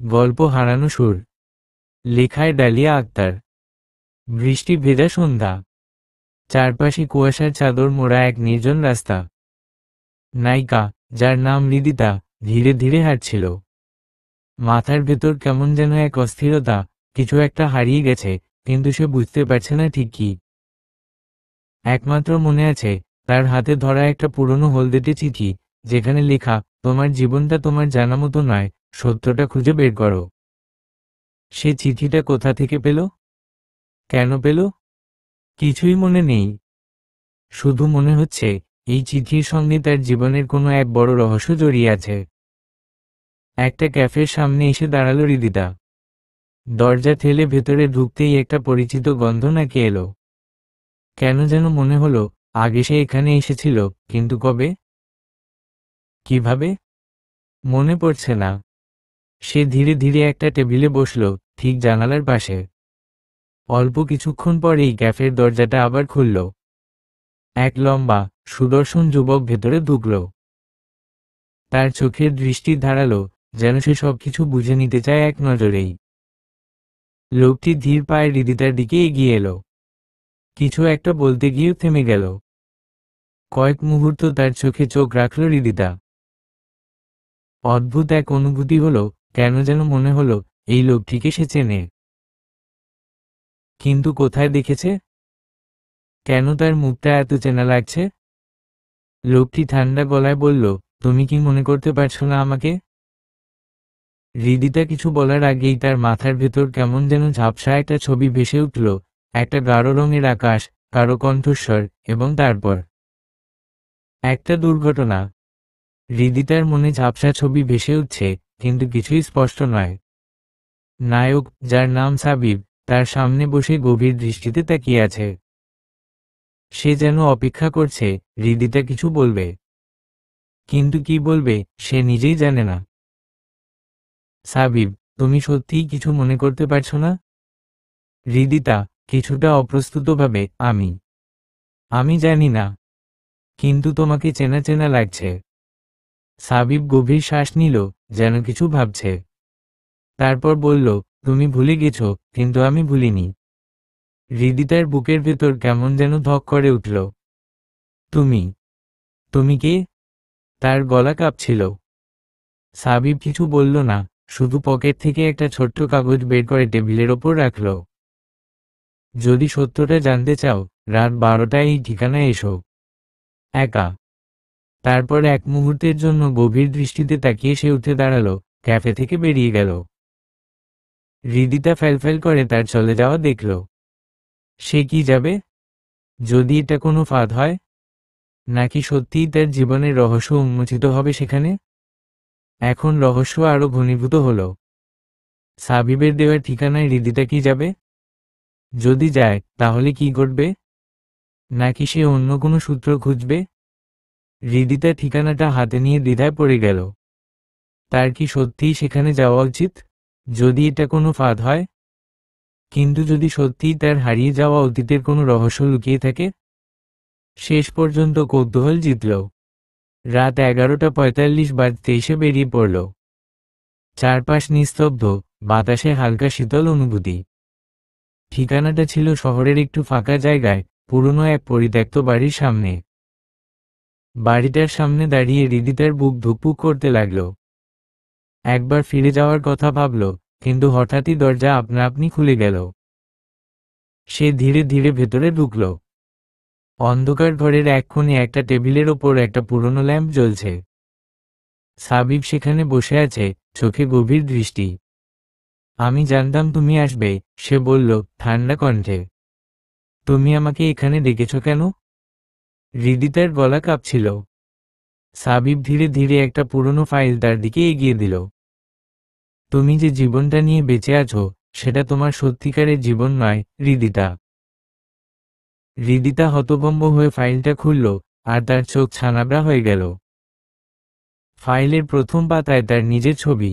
গল্প হারানো সুর। লেখায় ডালিয়া আক্তার। বৃষ্টি ভেজা সন্ধ্যা। চারপাশে কুয়াশার চাদর মোড়া এক নির্জন রাস্তা। নায়িকা, যার নাম হৃদিতা, ধীরে ধীরে হাঁটছিল। মাথার ভেতর কেমন যেন এক অস্থিরতা, কিছু একটা হারিয়ে গেছে, কিন্তু সে বুঝতে পারছে না ঠিক কি। একমাত্র মনে আছে তার হাতে ধরা একটা পুরনো হলদেটে চিঠি, যেখানে লেখা, তোমার জীবনটা তোমার জানা মতো নয়, সত্যটা খুঁজে বের করো। সে চিঠিটা কোথা থেকে পেল? কেন পেল? কিছুই মনে নেই। শুধু মনে হচ্ছে এই চিঠির সঙ্গে তার জীবনের কোনো এক বড় রহস্য জড়িয়ে আছে। একটা ক্যাফের সামনে এসে দাঁড়ালো হৃদিতা। দরজা ঠেলে ভেতরে ঢুকতেই একটা পরিচিত গন্ধ নাকে এলো। কেন যেন মনে হলো আগে সে এখানে এসেছিল, কিন্তু কবে, কিভাবে, মনে পড়ছে না। সে ধীরে ধীরে একটা টেবিলে বসল, ঠিক জানালার পাশে। অল্প কিছুক্ষণ পরেই ক্যাফের দরজাটা আবার খুলল। এক লম্বা, সুদর্শন যুবক ভেতরে ঢুকল। তার চোখের দৃষ্টি ধারালো, যেন সে সবকিছু বুঝে নিতে চায় এক নজরেই। লোকটি ধীর পায়ে হৃদিতার দিকে এগিয়ে এলো। কিছু একটা বলতে গিয়েও থেমে গেল। কয়েক মুহূর্ত তার চোখে চোখ রাখল হৃদিতা। অদ্ভুত এক অনুভূতি হলো, কেন যেন মনে হলো এই লোকটিকে সে চেনে। কিন্তু কোথায় দেখেছে? কেন তার মুখটা এত চেনা লাগছে? লোকটি ঠান্ডা গলায় বলল, তুমি কি মনে করতে পারছো না আমাকে? হৃদিতা কিছু বলার আগেই তার মাথার ভেতর কেমন যেন ঝাপসা একটা ছবি ভেসে উঠল। একটা গাঢ় রঙের আকাশ, কারো কণ্ঠস্বর, এবং তারপর একটা দুর্ঘটনা। হৃদিতার মনে ঝাপসা ছবি ভেসে উঠছে, কিন্তু কিছুই স্পষ্ট নয়। নায়ক, যার নাম সাবিব, তার সামনে বসে গভীর দৃষ্টিতে তাকিয়ে আছে। সে যেন অপেক্ষা করছে হৃদিতা কিছু বলবে, কিন্তু কি বলবে সে নিজেই জানে না। সাবিব, তুমি সত্যিই কিছু মনে করতে পারছো না? হৃদিতা, কিছুটা অপ্রস্তুতভাবে, আমি জানি না, কিন্তু তোমাকে চেনা চেনা লাগছে। সাবিব গভীর শ্বাস নিল, যেন কিছু ভাবছে। তারপর বলল, তুমি ভুলে গেছো, কিন্তু আমি ভুলিনি। হৃদিতার বুকের ভেতর কেমন যেন ধক করে উঠল। তুমি, তুমি কে? তার গলা কাঁপছিল। সাবিব কিছু বলল না, শুধু পকেট থেকে একটা ছোট্ট কাগজ বের করে টেবিলের ওপর রাখল। যদি সত্যটা জানতে চাও, রাত 12টায় এই ঠিকানায় এসো। একা। তারপর এক মুহূর্তের জন্য গভীর দৃষ্টিতে তাকিয়ে সে উঠে দাঁড়ালো, ক্যাফে থেকে বেরিয়ে গেল। হৃদিতা ফ্যালফ্যাল করে তার চলে যাওয়া দেখল। সে কি যাবে? যদি এটা কোনো ফাঁদ হয়, নাকি সত্যিই তার জীবনের রহস্য উন্মোচিত হবে সেখানে? এখন রহস্য আরো ঘনীভূত হলো। সাবিবের দেওয়া ঠিকানায় হৃদিতা কি যাবে? যদি যায়, তাহলে কি ঘটবে? নাকি সে অন্য কোনো সূত্র খুঁজবে? হৃদিতা ঠিকানাটা হাতে নিয়ে দ্বিধায় পড়ে গেল। তার কি সত্যিই সেখানে যাওয়া উচিত? যদি এটা কোনো ফাঁদ হয়? কিন্তু যদি সত্যিই তার হারিয়ে যাওয়া অতীতের কোনো রহস্য লুকিয়ে থাকে? শেষ পর্যন্ত কৌতূহল জিতল। রাত 11:45 বাজতে এসে বেরিয়ে পড়ল। চারপাশ নিস্তব্ধ, বাতাসে হালকা শীতল অনুভূতি। ঠিকানাটা ছিল শহরের একটু ফাঁকা জায়গায়, পুরনো এক পরিত্যক্ত বাড়ির সামনে। বাড়িটার সামনে দাঁড়িয়ে হৃদিতার বুক ধুকপুক করতে লাগল। একবার ফিরে যাওয়ার কথা ভাবল, কিন্তু হঠাৎই দরজা আপনা আপনি খুলে গেল। সে ধীরে ধীরে ভেতরে ঢুকল। অন্ধকার ঘরের এক কোণে একটা টেবিলের ওপর একটা পুরনো ল্যাম্প জ্বলছে। সাবিব সেখানে বসে আছে, চোখে গভীর দৃষ্টি। আমি জানতাম তুমি আসবে, সে বলল ঠান্ডা কণ্ঠে। তুমি আমাকে এখানে ডেকেছ কেন? হৃদিতার গলা কাঁপছিল। সাবিব ধীরে ধীরে একটা পুরনো ফাইল তার দিকে এগিয়ে দিল। তুমি যে জীবনটা নিয়ে বেঁচে আছো, সেটা তোমার সত্যিকারের জীবন নয়, হৃদিতা। হৃদিতা হতভম্ব হয়ে ফাইলটা খুলল, আর তার চোখ ছানাবড়া হয়ে গেল। ফাইলের প্রথম পাতায় তার নিজের ছবি,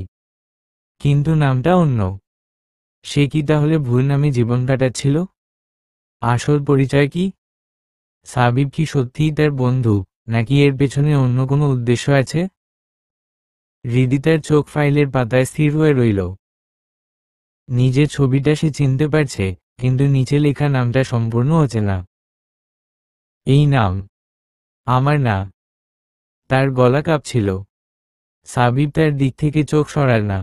কিন্তু নামটা অন্য। সে কি তাহলে ভুল নামে জীবন কাটাচ্ছিল? আসল পরিচয় কি? সাবিব কি সত্যিই তার বন্ধু, নাকি এর পেছনে অন্য কোনো উদ্দেশ্য আছে? হৃদিতার চোখ ফাইলের পাতায় স্থির হয়ে রইল। নিজের ছবিটা সে চিনতে পারছে, কিন্তু নিচে লেখা নামটা সম্পূর্ণ অচেনা। এই নাম আমার না। তার গলা কাঁপছিল। সাবিব তার দিক থেকে চোখ সরাল না।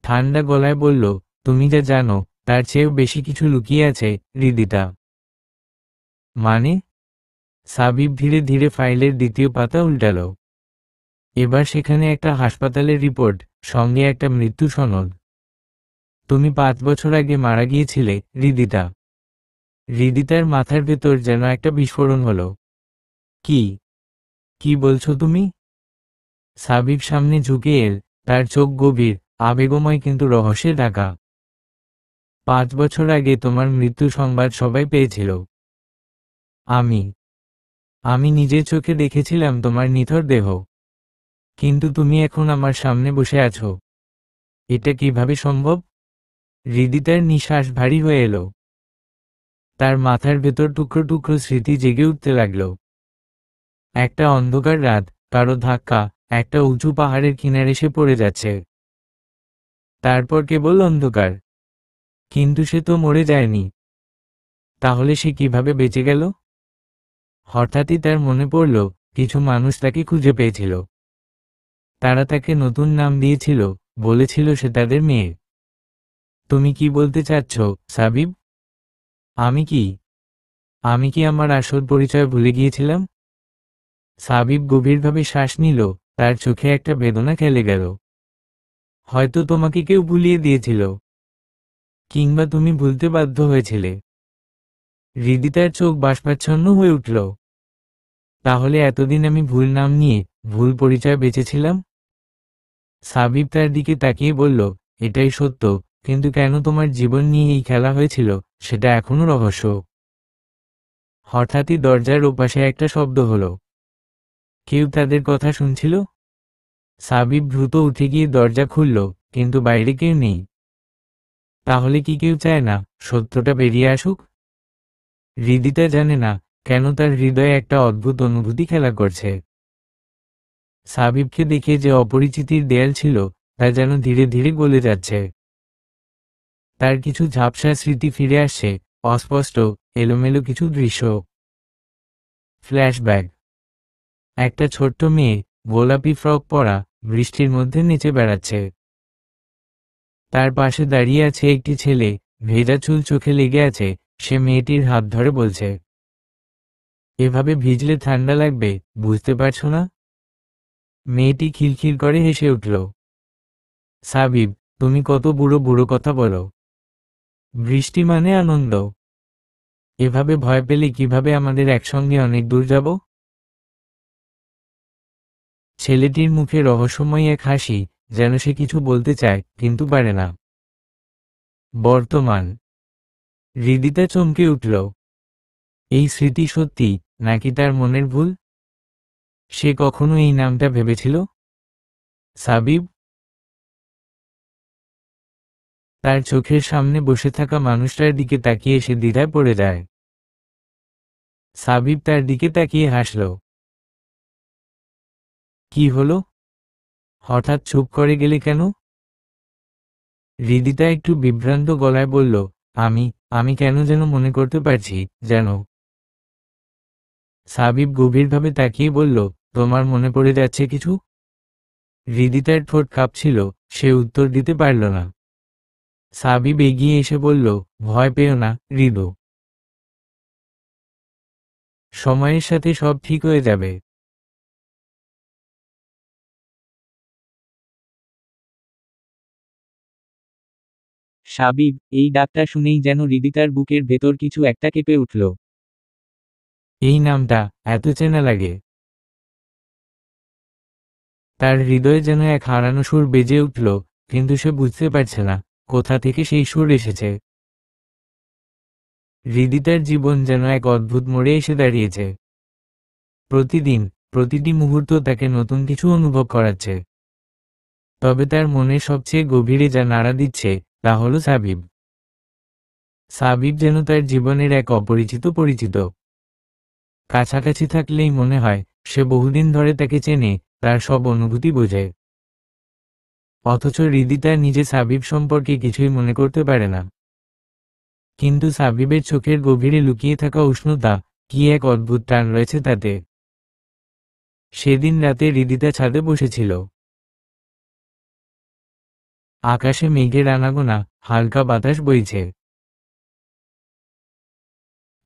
ঠান্ডা গলায় বলল, তুমি যা জানো তার চেয়েও বেশি কিছু লুকিয়ে আছে হৃদিতা। মানে? সাবিব ধীরে ধীরে ফাইলের দ্বিতীয় পাতা উল্টাল। এবার সেখানে একটা হাসপাতালের রিপোর্ট, সঙ্গে একটা মৃত্যু সনদ। তুমি 5 বছর আগে মারা গিয়েছিলে হৃদিতা। হৃদিতার মাথার ভেতর যেন একটা বিস্ফোরণ হলো। কি কি বলছো তুমি? সাবিব সামনে ঝুঁকে এল, তার চোখ গভীর, আবেগময় কিন্তু রহস্যে ঢাকা। 5 বছর আগে তোমার মৃত্যু সংবাদ সবাই পেয়েছিল। আমি আমি নিজের চোখে দেখেছিলাম তোমার নিথর দেহ। কিন্তু তুমি এখন আমার সামনে বসে আছো। এটা কিভাবে সম্ভব? হৃদিতার নিঃশ্বাস ভারী হয়ে এলো। তার মাথার ভেতর টুকরো টুকরো স্মৃতি জেগে উঠতে লাগলো। একটা অন্ধকার রাত, কারো ধাক্কা, একটা উঁচু পাহাড়ের কিনারে এসে পড়ে যাচ্ছে। তারপর কেবল অন্ধকার। কিন্তু সে তো মরে যায়নি। তাহলে সে কিভাবে বেঁচে গেল? হঠাৎই তার মনে পড়ল, কিছু মানুষ তাকে খুঁজে পেয়েছিল। তারা তাকে নতুন নাম দিয়েছিল, বলেছিল সে তাদের মেয়ে। তুমি কি বলতে চাচ্ছ সাবিব? আমি কি আমি কি আমার আসল পরিচয় ভুলে গিয়েছিলাম? সাবিব গভীরভাবে শ্বাস নিল, তার চোখে একটা বেদনা খেলে গেল। হয়তো তোমাকে কেউ ভুলিয়ে দিয়েছিল, কিংবা তুমি ভুলতে বাধ্য হয়েছিলে। হৃদিতার চোখ বাষ্পাচ্ছন্ন হয়ে উঠল। তাহলে এতদিন আমি ভুল নাম নিয়ে, ভুল পরিচয় বেঁচেছিলাম? সাবিব তার দিকে তাকিয়ে বলল, এটাই সত্য, কিন্তু কেন তোমার জীবন নিয়ে এই খেলা হয়েছিল সেটা এখনো রহস্য। হঠাৎই দরজার ওপাশে একটা শব্দ হলো। কেউ তাদের কথা শুনছিল? সাবিব দ্রুত উঠে গিয়ে দরজা খুলল, কিন্তু বাইরে কেউ নেই। তাহলে কি কেউ চায় না সত্যটা বেরিয়ে আসুক? হৃদিতা জানে না কেন তার হৃদয়ে একটা অদ্ভুত অনুভূতি খেলা করছে। সাবিবকে দেখে যে অপরিচিতির দেয়াল ছিল, তা যেন ধীরে ধীরে গলে যাচ্ছে। তার কিছু ঝাপসা স্মৃতি ফিরে আসছে, অস্পষ্ট, এলোমেলো কিছু দৃশ্য। ফ্ল্যাশব্যাক। একটা ছোট্ট মেয়ে, গোলাপি ফ্রক পরা, বৃষ্টির মধ্যে নেচে বেড়াচ্ছে। তার পাশে দাঁড়িয়ে আছে একটি ছেলে, ভেজা চুল চোখে লেগে আছে। সে মেয়েটির হাত ধরে বলছে, এভাবে ভিজলে ঠান্ডা লাগবে, বুঝতে পারছো না? মেয়েটি খিলখিল করে হেসে উঠল। সাবিব, তুমি কত বুড়ো বুড়ো কথা বলো। বৃষ্টি মানে আনন্দ। এভাবে ভয় পেলে কিভাবে আমাদের একসঙ্গে অনেক দূর যাব? ছেলেটির মুখে রহস্যময় এক হাসি, যেন সে কিছু বলতে চায় কিন্তু পারে না। বর্তমান। হৃদিতা চমকে উঠল। এই স্মৃতি সত্যি, নাকি তার মনের ভুল? সে কখনো এই নামটা ভেবেছিল? সাবিব। তার চোখের সামনে বসে থাকা মানুষটার দিকে তাকিয়ে সে দ্বিধায় পড়ে যায়। সাবিব তার দিকে তাকিয়ে হাসল। কি হলো? হঠাৎ চুপ করে গেলে কেন? হৃদিতা একটু বিভ্রান্ত গলায় বলল, আমি আমি কেন যেন মনে করতে পারছি, যেন। সাবিব গভীরভাবে তাকিয়ে বলল, তোমার মনে পড়ে যাচ্ছে কিছু? হৃদিতার ঠোঁট কাঁপছিল, সে উত্তর দিতে পারল না। সাবিব এগিয়ে এসে বলল, ভয় পেও না হৃদু। সময়ের সাথে সব ঠিক হয়ে যাবে। সাবিব, এই ডাকটা শুনেই যেন হৃদিতার বুকের ভেতর কিছু একটা কেঁপে উঠল। এই নামটা এত চেনা লাগে। তার হৃদয়ে যেন এক হারানো সুর বেজে উঠল, কিন্তু সে বুঝতে পারছে না কোথা থেকে সেই সুর এসেছে। হৃদিতার জীবন যেন এক অদ্ভুত মোড়ে এসে দাঁড়িয়েছে। প্রতিদিন, প্রতিটি মুহূর্ত তাকে নতুন কিছু অনুভব করাচ্ছে। তবে তার মনের সবচেয়ে গভীরে যা নাড়া দিচ্ছে, তা হলো সাবিব। সাবিব যেন তার জীবনের এক অপরিচিত পরিচিত। কাছাকাছি থাকলেই মনে হয় সে বহুদিন ধরে তাকে চেনে, তার সব অনুভূতি বোঝে। অথচ হৃদিতা নিজে সাবিব সম্পর্কে কিছুই মনে করতে পারে না। কিন্তু সাবিবের চোখের গভীরে লুকিয়ে থাকা উষ্ণতা, কি এক অদ্ভুত টান রয়েছে তাতে। সেদিন রাতে হৃদিতা ছাদে বসেছিল। আকাশে মেঘের আনাগোনা, হালকা বাতাস বইছে,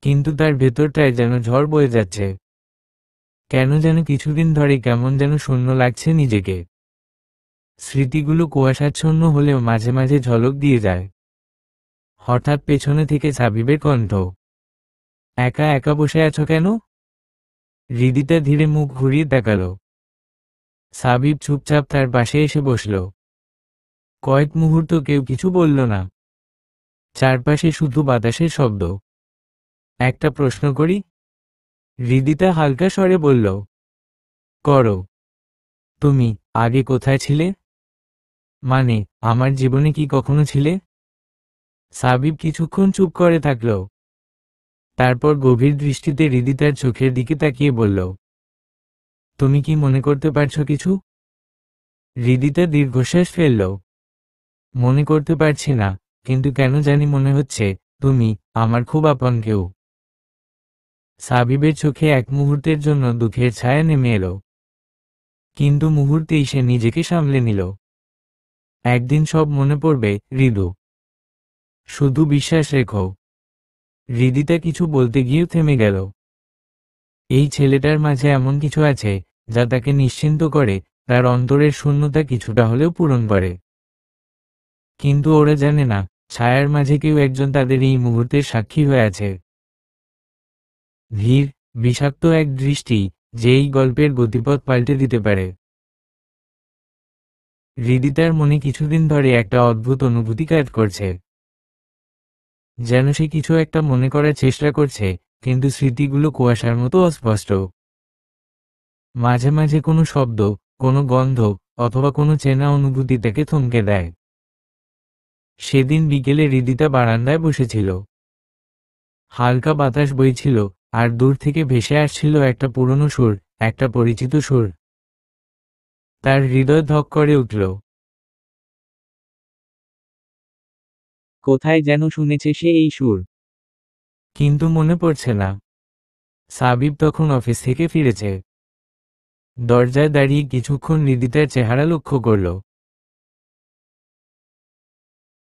কিন্তু তার ভেতরটায় যেন ঝড় বয়ে যাচ্ছে। কেন যেন কিছুদিন ধরে কেমন যেন শূন্য লাগছে নিজেকে। স্মৃতিগুলো কুয়াশাচ্ছন্ন হলেও মাঝে মাঝে ঝলক দিয়ে যায়। হঠাৎ পেছনে থেকে সাবিবের কণ্ঠ, একা একা বসে আছো কেন? হৃদিতা ধীরে মুখ ঘুরিয়ে তাকাল। সাবিব চুপচাপ তার পাশে এসে বসল। কয়েক মুহূর্ত কেউ কিছু বলল না। চারপাশে শুধু বাতাসের শব্দ। একটা প্রশ্ন করি? হৃদিতা হালকা স্বরে বলল। করো। তুমি আগে কোথায় ছিলে? মানে, আমার জীবনে কি কখনো ছিলে? সাবিব কিছুক্ষণ চুপ করে থাকল। তারপর গভীর দৃষ্টিতে হৃদিতার চোখের দিকে তাকিয়ে বলল, তুমি কি মনে করতে পারছো কিছু? হৃদিতা দীর্ঘশ্বাস ফেলল। মনে করতে পারছি না, কিন্তু কেন জানি মনে হচ্ছে তুমি আমার খুব আপন কেউ। সাবিবের চোখে এক মুহূর্তের জন্য দুঃখের ছায়া নেমে এলো, কিন্তু মুহূর্তেই সে নিজেকে সামলে নিল। একদিন সব মনে পড়বে হৃদু, শুধু বিশ্বাস রেখো। হৃদিতা কিছু বলতে গিয়েও থেমে গেল। এই ছেলেটার মাঝে এমন কিছু আছে যা তাকে নিশ্চিন্ত করে, তার অন্তরের শূন্যতা কিছুটা হলেও পূরণ করে। কিন্তু ওরা জানে না, ছায়ার মাঝে কেউ একজন তাদের এই মুহূর্তের সাক্ষী হয়ে আছে। ধীর, বিষাক্ত এক দৃষ্টি, যে এই গল্পের গতিপথ পাল্টে দিতে পারে। হৃদিতার মনে কিছুদিন ধরে একটা অদ্ভুত অনুভূতি কাজ করছে। যেন সে কিছু একটা মনে করার চেষ্টা করছে, কিন্তু স্মৃতিগুলো কুয়াশার মতো অস্পষ্ট। মাঝে মাঝে কোনো শব্দ, কোনো গন্ধ, অথবা কোনো চেনা অনুভূতি তাকে থমকে দেয়। সেদিন বিকেলে হৃদিতা বারান্দায় বসেছিল। হালকা বাতাস বইছিল, আর দূর থেকে ভেসে আসছিল একটা পুরনো সুর, একটা পরিচিত সুর। তার হৃদয় ধক করে উঠল। কোথায় যেন শুনেছে সে এই সুর, কিন্তু মনে পড়ছে না। সাবিব তখন অফিস থেকে ফিরেছে। দরজায় দাঁড়িয়ে কিছুক্ষণ হৃদিতার চেহারা লক্ষ্য করল।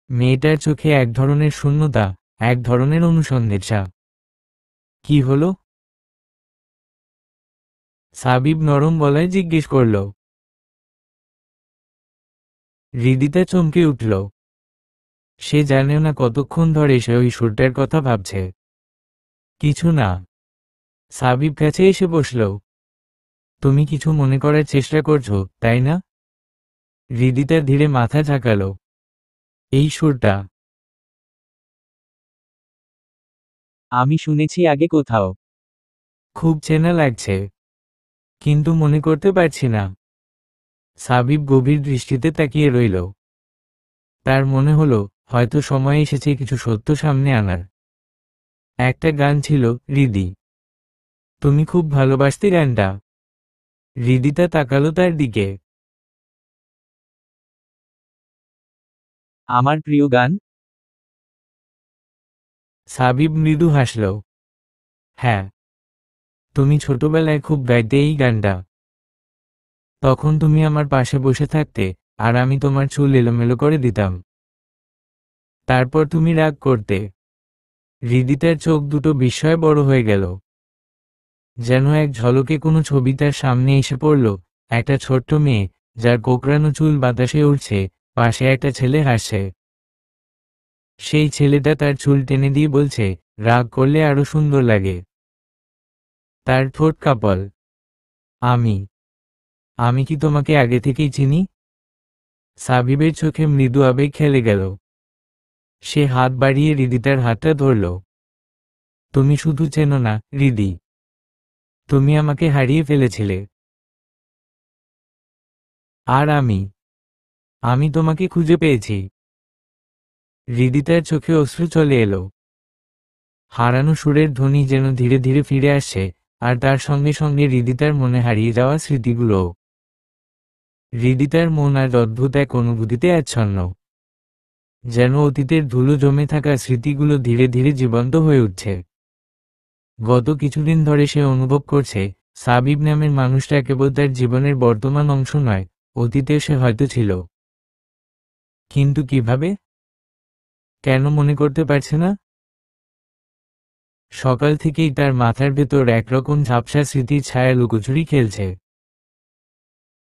মেয়েটার চোখে এক ধরনের শূন্যতা, এক ধরনের অনুসন্ধিৎসা। কি হলো? সাবিব নরম গলায় জিজ্ঞেস করল। হৃদিতা চমকে উঠল। সে জানে না কতক্ষণ ধরে সে ওই সুরটার কথা ভাবছে। কিছু না। সাবিব কাছে এসে বসল। তুমি কিছু মনে করার চেষ্টা করছো, তাই না? হৃদিতা ধীরে মাথা ঝাঁকালো। এই সুরটা আমি শুনেছি আগে কোথাও। খুব চেনা লাগছে, কিন্তু মনে করতে পারছি না। সাবিব গভীর দৃষ্টিতে তাকিয়ে রইল। তার মনে হলো হয়তো সময় এসেছে কিছু সত্য সামনে আনার। একটা গান ছিল, হৃদি, তুমি খুব ভালোবাসতে গানটা। হৃদিতা তাকালো তার দিকে। আমার প্রিয় গান? সাবিব মৃদু হাসল। হ্যাঁ, তুমি ছোটবেলায় খুব গাইতে এই গানটা। তখন তুমি আমার পাশে বসে থাকতে, আর আমি তোমার চুল এলোমেলো করে দিতাম। তারপর তুমি রাগ করতে। হৃদিতার চোখ দুটো বিস্ময়ে বড় হয়ে গেল। যেন এক ঝলকে কোনো ছবি তার সামনে এসে পড়ল। একটা ছোট্ট মেয়ে, যার কোঁকড়ানো চুল বাতাসে উড়ছে, পাশে একটা ছেলে হাসছে। সেই ছেলেটা তার চুল টেনে দিয়ে বলছে, রাগ করলে আরো সুন্দর লাগে। তার ঠোঁট কাঁপল। আমি আমি কি তোমাকে আগে থেকেই চিনি? সাবিবের চোখে মৃদু আবেগ খেলে গেল। সে হাত বাড়িয়ে হৃদিতার হাতটা ধরল। তুমি শুধু চেনো না, হৃদি, তুমি আমাকে হারিয়ে ফেলেছিলে। আর আমি তোমাকে খুঁজে পেয়েছি। হৃদিতার চোখে অশ্রু চলে এলো। হারানো সুরের ধ্বনি যেন ধীরে ধীরে ফিরে আসছে, আর তার সঙ্গে সঙ্গে হৃদিতার মনে হারিয়ে যাওয়া স্মৃতিগুলোও। হৃদিতার মন আজ অদ্ভুত এক অনুভূতিতে আচ্ছন্ন, যেন অতীতের ধুলো জমে থাকা স্মৃতিগুলো ধীরে ধীরে জীবন্ত হয়ে উঠছে। গত কিছুদিন ধরে সে অনুভব করছে, সাবিব নামের মানুষটা কেবল তার জীবনের বর্তমান অংশ নয়, অতীতে সে হয়তো ছিল। কিন্তু কিভাবে, কেন মনে করতে পারছে না? সকাল থেকেই তার মাথার ভেতর একরকম ঝাপসা স্মৃতির ছায়া লুকোচুরি খেলছে।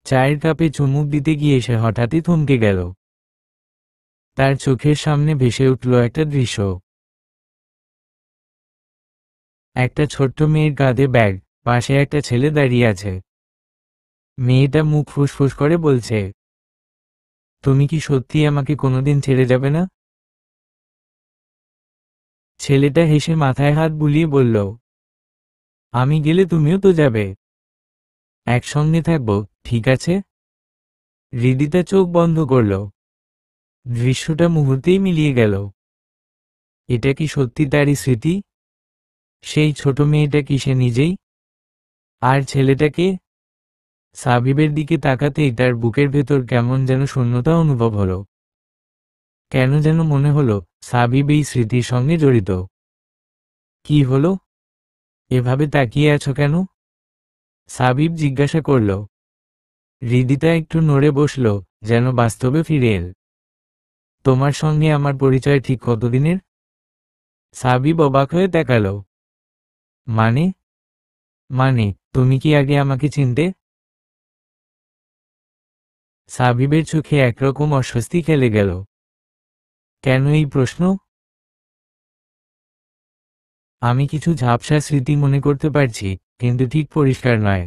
চায়ের কাপে চুমুক দিতে গিয়ে সে হঠাৎই থমকে গেল। তার চোখের সামনে ভেসে উঠল একটা দৃশ্য। একটা ছোট্ট মেয়ের কাঁধে ব্যাগ, পাশে একটা ছেলে দাঁড়িয়ে আছে। মেয়েটা মুখ ফুসফুস করে বলছে, তুমি কি সত্যি আমাকে কোনোদিন ছেড়ে যাবে না? ছেলেটা হেসে মাথায় হাত বুলিয়ে বলল, আমি গেলে তুমিও তো যাবে, একসঙ্গে থাকবো, ঠিক আছে? হৃদিতা চোখ বন্ধ করল। দৃশ্যটা মুহূর্তেই মিলিয়ে গেল। এটা কি সত্যি তারই স্মৃতি? সেই ছোট মেয়েটা কি সে নিজেই? আর ছেলেটাকে? সাবিবের দিকে তাকাতেই তার বুকের ভেতর কেমন যেন শূন্যতা অনুভব হলো। কেন যেন মনে হলো সাবিব এই স্মৃতির সঙ্গে জড়িত। কি হলো, এভাবে তাকিয়ে আছো কেন? সাবিব জিজ্ঞাসা করল। হৃদিতা একটু নড়ে বসল, যেন বাস্তবে ফিরে এল। তোমার সঙ্গে আমার পরিচয় ঠিক কতদিনের? সাবিব অবাক হয়ে তাকালো। মানে? মানে তুমি কি আগে আমাকে চিনতে? সাবিবের চোখে একরকম অস্বস্তি খেলে গেল। কেন এই প্রশ্ন? আমি কিছু ঝাপসা স্মৃতি মনে করতে পারছি, কিন্তু ঠিক পরিষ্কার নয়।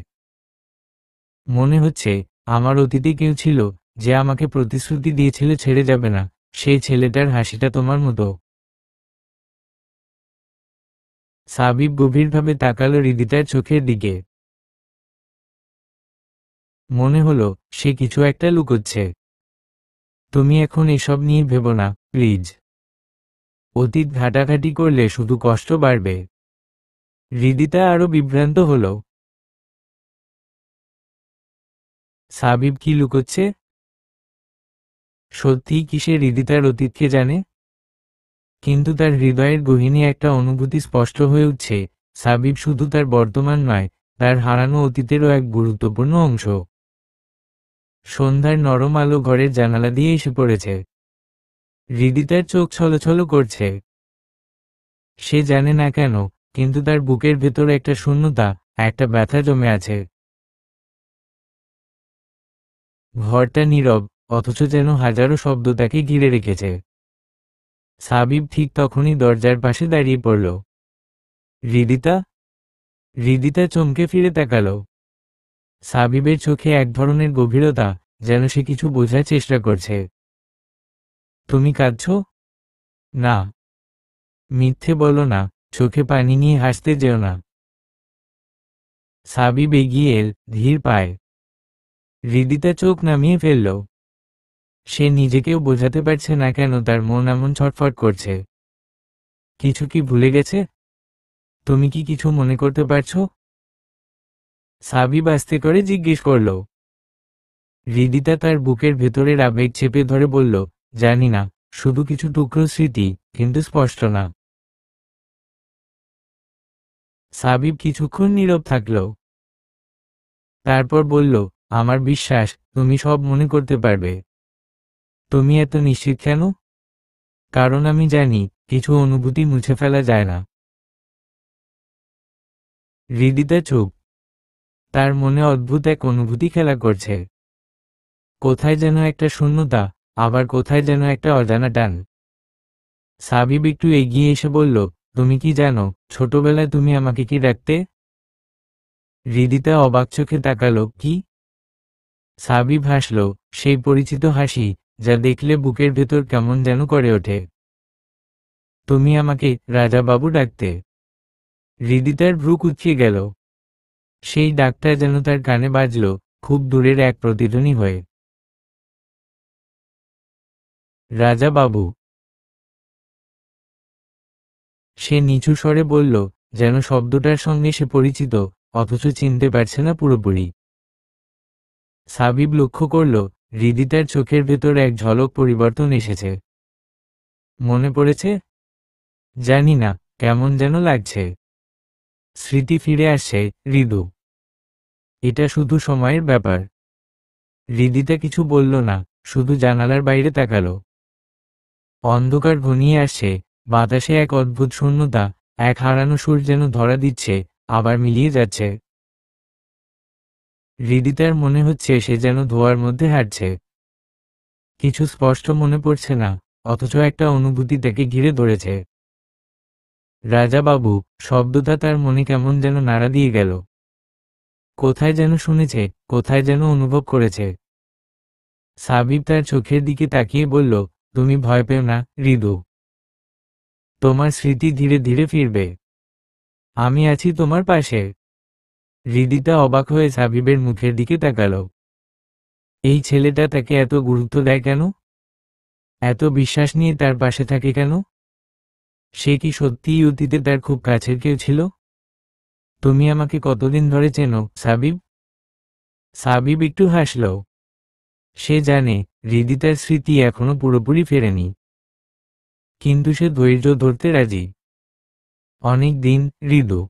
মনে হচ্ছে আমার অতীতে কেউ ছিল, যে আমাকে প্রতিশ্রুতি দিয়েছিল ছেড়ে যাবে না। সেই ছেলেটার হাসিটা তোমার মতো। সাবিব গভীরভাবে তাকালো হৃদিতার চোখের দিকে। মনে হলো সে কিছু একটা লুকোচ্ছে। তুমি এখন এসব নিয়ে ভেবো না, প্লিজ। অতীত ঘাটাঘাটি করলে শুধু কষ্ট বাড়বে। হৃদিতা আরো বিভ্রান্ত হলো। সাবিব কি লুকোচ্ছে? সত্যিই কি সে হৃদিতার অতীতকে জানে? কিন্তু তার হৃদয়ের গহীনে একটা অনুভূতি স্পষ্ট হয়ে উঠছে, সাবিব শুধু তার বর্তমান নয়, তার হারানো অতীতেরও এক গুরুত্বপূর্ণ অংশ। সন্ধ্যার নরম আলো ঘরের জানালা দিয়ে এসে পড়েছে। হৃদিতার চোখ ছলছল করছে। সে জানে না কেন, কিন্তু তার বুকের ভেতর একটা শূন্যতা, একটা ব্যথা জমে আছে। ঘরটা নীরব, অথচ যেন হাজারো শব্দ তাকে ঘিরে রেখেছে। সাবিব ঠিক তখনই দরজার পাশে দাঁড়িয়ে পড়ল। হৃদিতা? হৃদিতা চমকে ফিরে তাকালো। সাবিবের চোখে এক ধরনের গভীরতা, যেন সে কিছু বোঝার চেষ্টা করছে। তুমি কাঁদছ? না। মিথ্যে বলো না, চোখে পানি নিয়ে হাসতে যেও না। সাবিব এগিয়ে এল, ধীর পায়। হৃদিতা চোখ নামিয়ে ফেলল। সে নিজেকেও বোঝাতে পারছে না কেন তার মন এমন ছটফট করছে। কিছু কি ভুলে গেছে? তুমি কি কিছু মনে করতে পারছো? সাবিব আস্তে করে জিজ্ঞেস করল। হৃদিতা তার বুকের ভেতরের আবেগ চেপে ধরে বলল, জানি না, শুধু কিছু টুকরো স্মৃতি, কিন্তু স্পষ্ট না। সাবিব কিছুক্ষণ নীরব থাকল। তারপর বলল, আমার বিশ্বাস তুমি সব মনে করতে পারবে। তুমি এত নিশ্চিত কেন? কারণ আমি জানি, কিছু অনুভূতি মুছে ফেলা যায় না। হৃদিতা চুপ। তার মনে অদ্ভুত এক অনুভূতি খেলা করছে। কোথায় যেন একটা শূন্যতা, আবার কোথায় যেন একটা অজানা টান। সাবিব একটু এগিয়ে এসে বলল, তুমি কি জানো, ছোটবেলায় তুমি আমাকে কি ডাকতে? হৃদিতা অবাক চোখে তাকালো। কি? সাবিব হাসল, সেই পরিচিত হাসি, যা দেখলে বুকের ভেতর কেমন যেন করে ওঠে। তুমি আমাকে রাজাবাবু ডাকতে। হৃদিতার ভ্রু কুঁচকে গেল। সেই ডাকটা যেন তার কানে বাজল, খুব দূরের এক প্রতিধ্বনি হয়ে। রাজাবাবু। সে নিচু স্বরে বলল, যেন শব্দটার সঙ্গে সে পরিচিত, অথচ চিনতে পারছে না পুরোপুরি। সাবিব লক্ষ্য করল হৃদিতার চোখের ভেতর এক ঝলক পরিবর্তন এসেছে। মনে পড়েছে? জানি না, কেমন যেন লাগছে। স্মৃতি ফিরে আসছে, হৃদু। এটা শুধু সময়ের ব্যাপার। হৃদিতা কিছু বলল না, শুধু জানালার বাইরে তাকালো। অন্ধকার ঘনিয়ে আসছে, বাতাসে এক অদ্ভুত শূন্যতা, এক হারানো সুর যেন ধরা দিচ্ছে, আবার মিলিয়ে যাচ্ছে। হৃদিতার মনে হচ্ছে সে যেন ধোঁয়ার মধ্যে হাঁটছে। কিছু স্পষ্ট মনে পড়ছে না, অথচ একটা অনুভূতি তাকে ঘিরে ধরেছে। রাজাবাবু শব্দটা তার মনে কেমন যেন নাড়া দিয়ে গেল। কোথায় যেন শুনেছে, কোথায় যেন অনুভব করেছে। সাবিব তার চোখের দিকে তাকিয়ে বলল, তুমি ভয় পেও না, হৃদু। তোমার স্মৃতি ধীরে ধীরে ফিরবে। আমি আছি তোমার পাশে। হৃদিতা অবাক হয়ে সাবিবের মুখের দিকে তাকালো। এই ছেলেটা তাকে এত গুরুত্ব দেয় কেন? এত বিশ্বাস নিয়ে তার পাশে থাকে কেন? সে কি সত্যিই অতীতে তার খুব কাছের কেউ ছিল? তুমি আমাকে কতদিন ধরে চেনো, সাবিব? সাবিব একটু হাসল। সে জানে হৃদিতার স্মৃতি এখনো পুরোপুরি ফেরেনি, কিন্তু সে ধৈর্য ধরতে রাজি। অনেক দিন, হৃদু।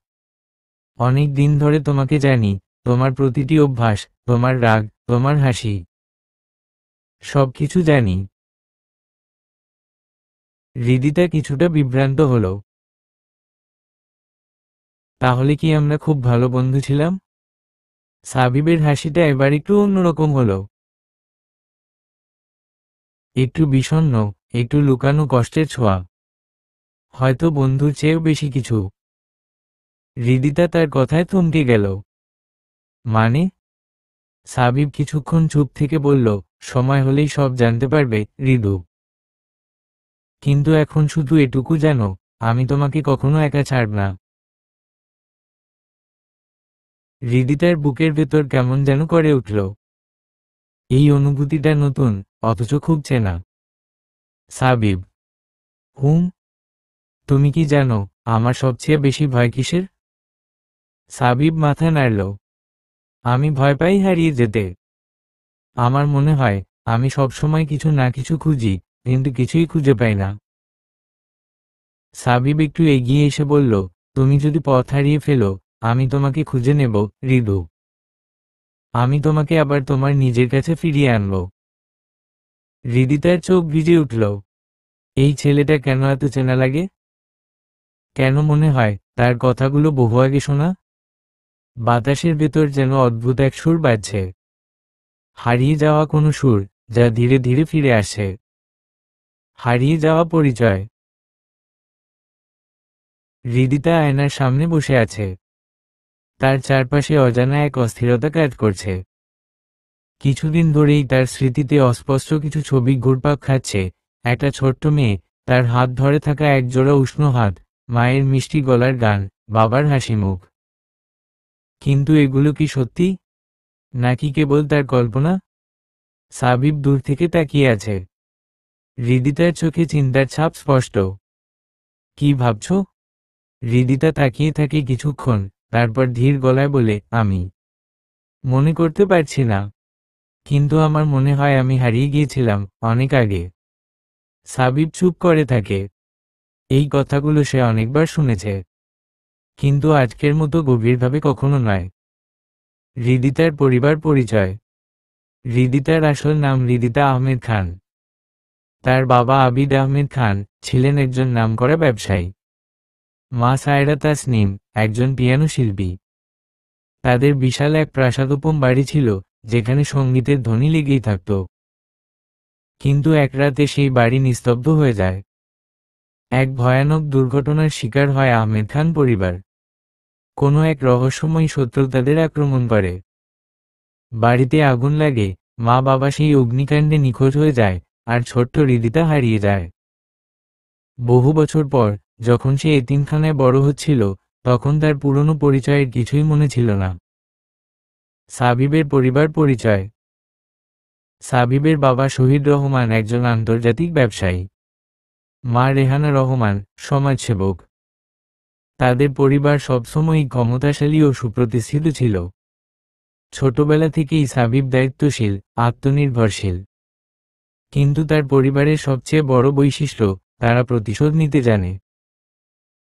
অনেক দিন ধরে তোমাকে জানি, তোমার প্রতিটি অভ্যাস, তোমার রাগ, তোমার হাসি, সবকিছু জানি। হৃদিতা কিছুটা বিভ্রান্ত হল। তাহলে কি আমরা খুব ভালো বন্ধু ছিলাম? সাবিবের হাসিটা এবার একটু অন্যরকম হলো। একটু বিষণ্ণ, একটু লুকানো কষ্টের ছোঁয়া। হয়তো বন্ধুর চেয়েও বেশি কিছু। হৃদিতা তার কথায় থমকে গেল। মানে? সাবিব কিছুক্ষণ চুপ থেকে বলল, সময় হলেই সব জানতে পারবে, হৃদু। কিন্তু এখন শুধু এটুকু জানো, আমি তোমাকে কখনো একা ছাড়ব না। হৃদিতার বুকের ভেতর কেমন যেন করে উঠল। এই অনুভূতিটা নতুন, অথচ খুব চেনা। সাবিব। হুম। তুমি কি জানো আমার সবচেয়ে বেশি ভয় কিসের? সাবিব মাথা নাড়ল। আমি ভয় পাই হারিয়ে যেতে। আমার মনে হয় আমি সবসময় কিছু না কিছু খুঁজি, কিন্তু কিছুই খুঁজে পাই না। সাবিব একটু এগিয়ে এসে বলল, তুমি যদি পথ হারিয়ে ফেলো, আমি তোমাকে খুঁজে নেব, হৃদু। আমি তোমাকে আবার তোমার নিজের কাছে ফিরিয়ে আনব। হৃদিতার চোখ ভিজে উঠল। এই ছেলেটা কেন এত চেনা লাগে? কেন মনে হয় তার কথাগুলো বহু আগে শোনা? বাতাসের ভেতর যেন অদ্ভুত এক সুর বাজছে। হারিয়ে যাওয়া কোনো সুর, যা ধীরে ধীরে ফিরে আসে। হারিয়ে যাওয়া পরিচয়। হৃদিতা আয়নার সামনে বসে আছে। তার চারপাশে অজানা এক অস্থিরতা কাজ করছে। কিছুদিন ধরেই তার স্মৃতিতে অস্পষ্ট কিছু ছবি ঘুরপাক খাচ্ছে। একটা ছোট্ট মেয়ে, তার হাত ধরে থাকা একজোড়া উষ্ণ হাত, মায়ের মিষ্টি গলার গান, বাবার হাসি মুখ। কিন্তু এগুলো কি সত্যি, নাকি কেবল তার কল্পনা? সাবিব দূর থেকে তাকিয়ে আছে। হৃদিতার চোখে চিন্তার ছাপ স্পষ্ট। কি ভাবছ? হৃদিতা তাকিয়ে থাকে কিছুক্ষণ, তারপর ধীর গলায় বলে, আমি মনে করতে পারছি না, কিন্তু আমার মনে হয় আমি হারিয়ে গিয়েছিলাম অনেক আগে। সাবিব চুপ করে থাকে। এই কথাগুলো সে অনেকবার শুনেছে, কিন্তু আজকের মতো গভীরভাবে কখনো নয়। হৃদিতার পরিবার পরিচয়। হৃদিতার আসল নাম হৃদিতা আহমেদ খান। তার বাবা আবিদ আহমেদ খান ছিলেন একজন নামকরা ব্যবসায়ী। মা সায়রা তাসনিম একজন পিয়ানো শিল্পী। তাদের বিশাল এক প্রাসাদোপম বাড়ি ছিল, যেখানে সঙ্গীতের ধ্বনি লেগেই থাকত। কিন্তু এক রাতে সেই বাড়ি নিস্তব্ধ হয়ে যায়। এক ভয়ানক দুর্ঘটনার শিকার হয় আহমেদ খান পরিবার। কোনো এক রহস্যময় শত্রু তাদের আক্রমণ করে। বাড়িতে আগুন লাগে, মা বাবা সেই অগ্নিকাণ্ডে নিখোঁজ হয়ে যায়, আর ছোট্ট হৃদিতা হারিয়ে যায়। বহু বছর পর, যখন সে এতিমখানায় বড় হচ্ছিল, তখন তার পুরনো পরিচয়ের কিছুই মনে ছিল না। সাবিবের পরিবার পরিচয়। সাবিবের বাবা শহীদ রহমান একজন আন্তর্জাতিক ব্যবসায়ী। মা রেহানা রহমান সমাজসেবক। তাদের পরিবার সবসময়ই ক্ষমতাশালী ও সুপ্রতিষ্ঠিত ছিল। ছোটবেলা থেকেই সাবিব দায়িত্বশীল, আত্মনির্ভরশীল। কিন্তু তার পরিবারের সবচেয়ে বড় বৈশিষ্ট্য, তারা প্রতিশোধ নিতে জানে।